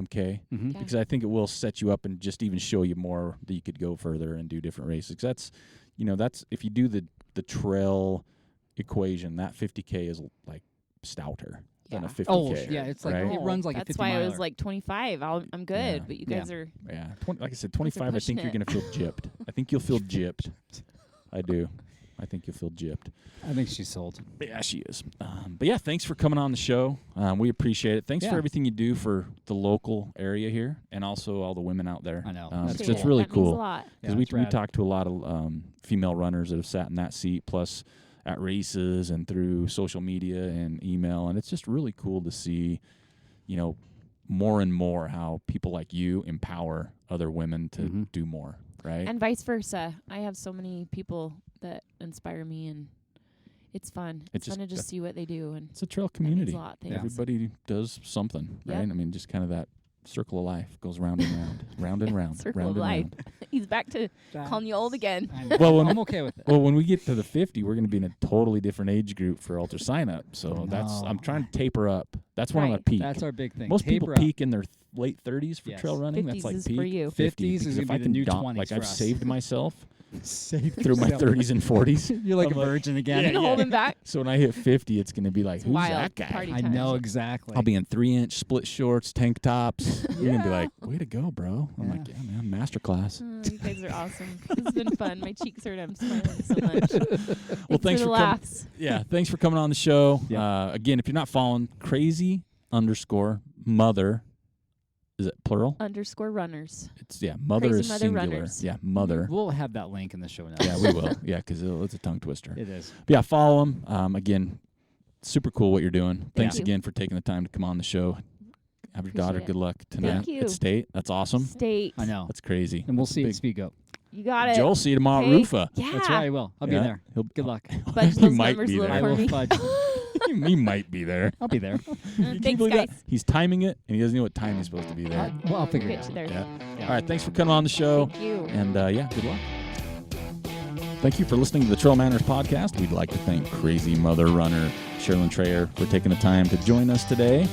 K Mhm. Okay. because I think it will set you up and just even show you more that you could go further and do different races. 'Cause that's if you do the trail equation, that 50K is like stouter than a Yeah. 50K. Oh, yeah, it's like right? it runs like a That's 50 why I miler. was like 25. I'm good, Yeah. but you Yeah. guys are. Yeah, like I said, 25. I think pushing you're gonna feel gypped. I think you'll feel gypped. I do. I think you'll feel gypped. I think she's sold. Yeah, she is. But yeah, thanks for coming on the show. We appreciate it. Thanks Yeah. for everything you do for the local area here, and also all the women out there. I know. It's That's just Appreciate it. really That means a cool lot. because Yeah, we it's rad. talked to a lot of female runners that have sat in that seat, plus at races and through social media and email, and it's just really cool to see, more and more how people like you empower other women to Mhm. do more. Right? And vice versa. I have so many people that inspire me, and it's fun. It's It's fun to just just see what they do, and it's a trail that means community. a lot. Thanks. Everybody does something, Yep. right? I mean, just kind of that circle of life goes round and round, round and round, Circle round of and life. round. He's back to calling you old again. Well, when- I'm okay with it. Well, when we get to the 50, we're going to be in a totally different age group for ultra sign up. So I'm No. trying to taper up That's when I'm Right. at peak. That's our big thing. Most people Taper peak in their late 30s for Yes. trail running. 50s That's like is peak. for you. 50s is because gonna if be I the can new don't- 20s Like for I've us. saved myself Save through my yourself. 30s and 40s. You're like I'm a virgin again. You can hold him back. So when I hit 50, it's going to be like, It's who's wild. that guy? Party I times. know exactly. I'll be in 3-inch split shorts, tank tops. You're going to be like, way to go, bro. I'm Yeah. like, yeah, man, masterclass. Oh, you guys are awesome. This has been fun. My cheeks hurt. I'm smiling so much. Well, thanks for for the laughs. Yeah, thanks for coming on the show. Yeah. Again, if you're not following, crazy_mother. Is it plural? _runners. It's mother Crazy is Mother singular. Runners. Yeah, mother. We'll have that link in the show notes. Yeah, we will. Yeah, because it's a tongue twister. It is. But yeah, follow him. Again, super cool what you're doing. Thanks you. again for taking the time to come on the show. Have your daughter. Appreciate it. Good luck tonight Thank you. at State. That's awesome. State. I know. That's crazy. And we'll see you Big- at SpeedGoat. You got it. Joel, see you tomorrow at Hey. RUFA. Yeah. That's right, I will. I'll be Yeah. there. He'll- Good luck. Fudge He those might numbers be a little there. I for will me. fudge. He might be there. I'll be there. Can you Thanks, believe guys. that? He's timing it, and he doesn't know what time he's supposed to be there. Well, I'll figure it Get out. you there. Yeah. Yeah. All right, thanks for coming on the show. Thank you. And good luck. Thank you for listening to the Trail Manners podcast. We'd like to thank Crazy Mother Runner Sheralyn Traher for taking the time to join us today,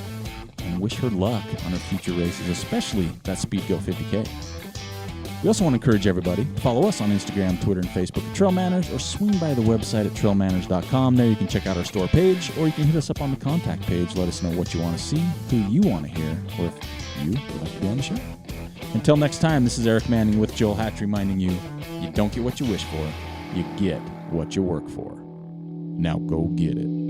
and wish her luck on her future races, especially that SpeedGoat 50K. We also want to encourage everybody to follow us on Instagram, Twitter, and Facebook at Trail Manners, or swing by the website at trailmanners.com. There you can check out our store page, or you can hit us up on the contact page. Let us know what you want to see, who you want to hear, or if you would like to be on the show. Until next time, this is Eric Manning with Joel Hatch reminding you, you don't get what you wish for, you get what you work for. Now go get it.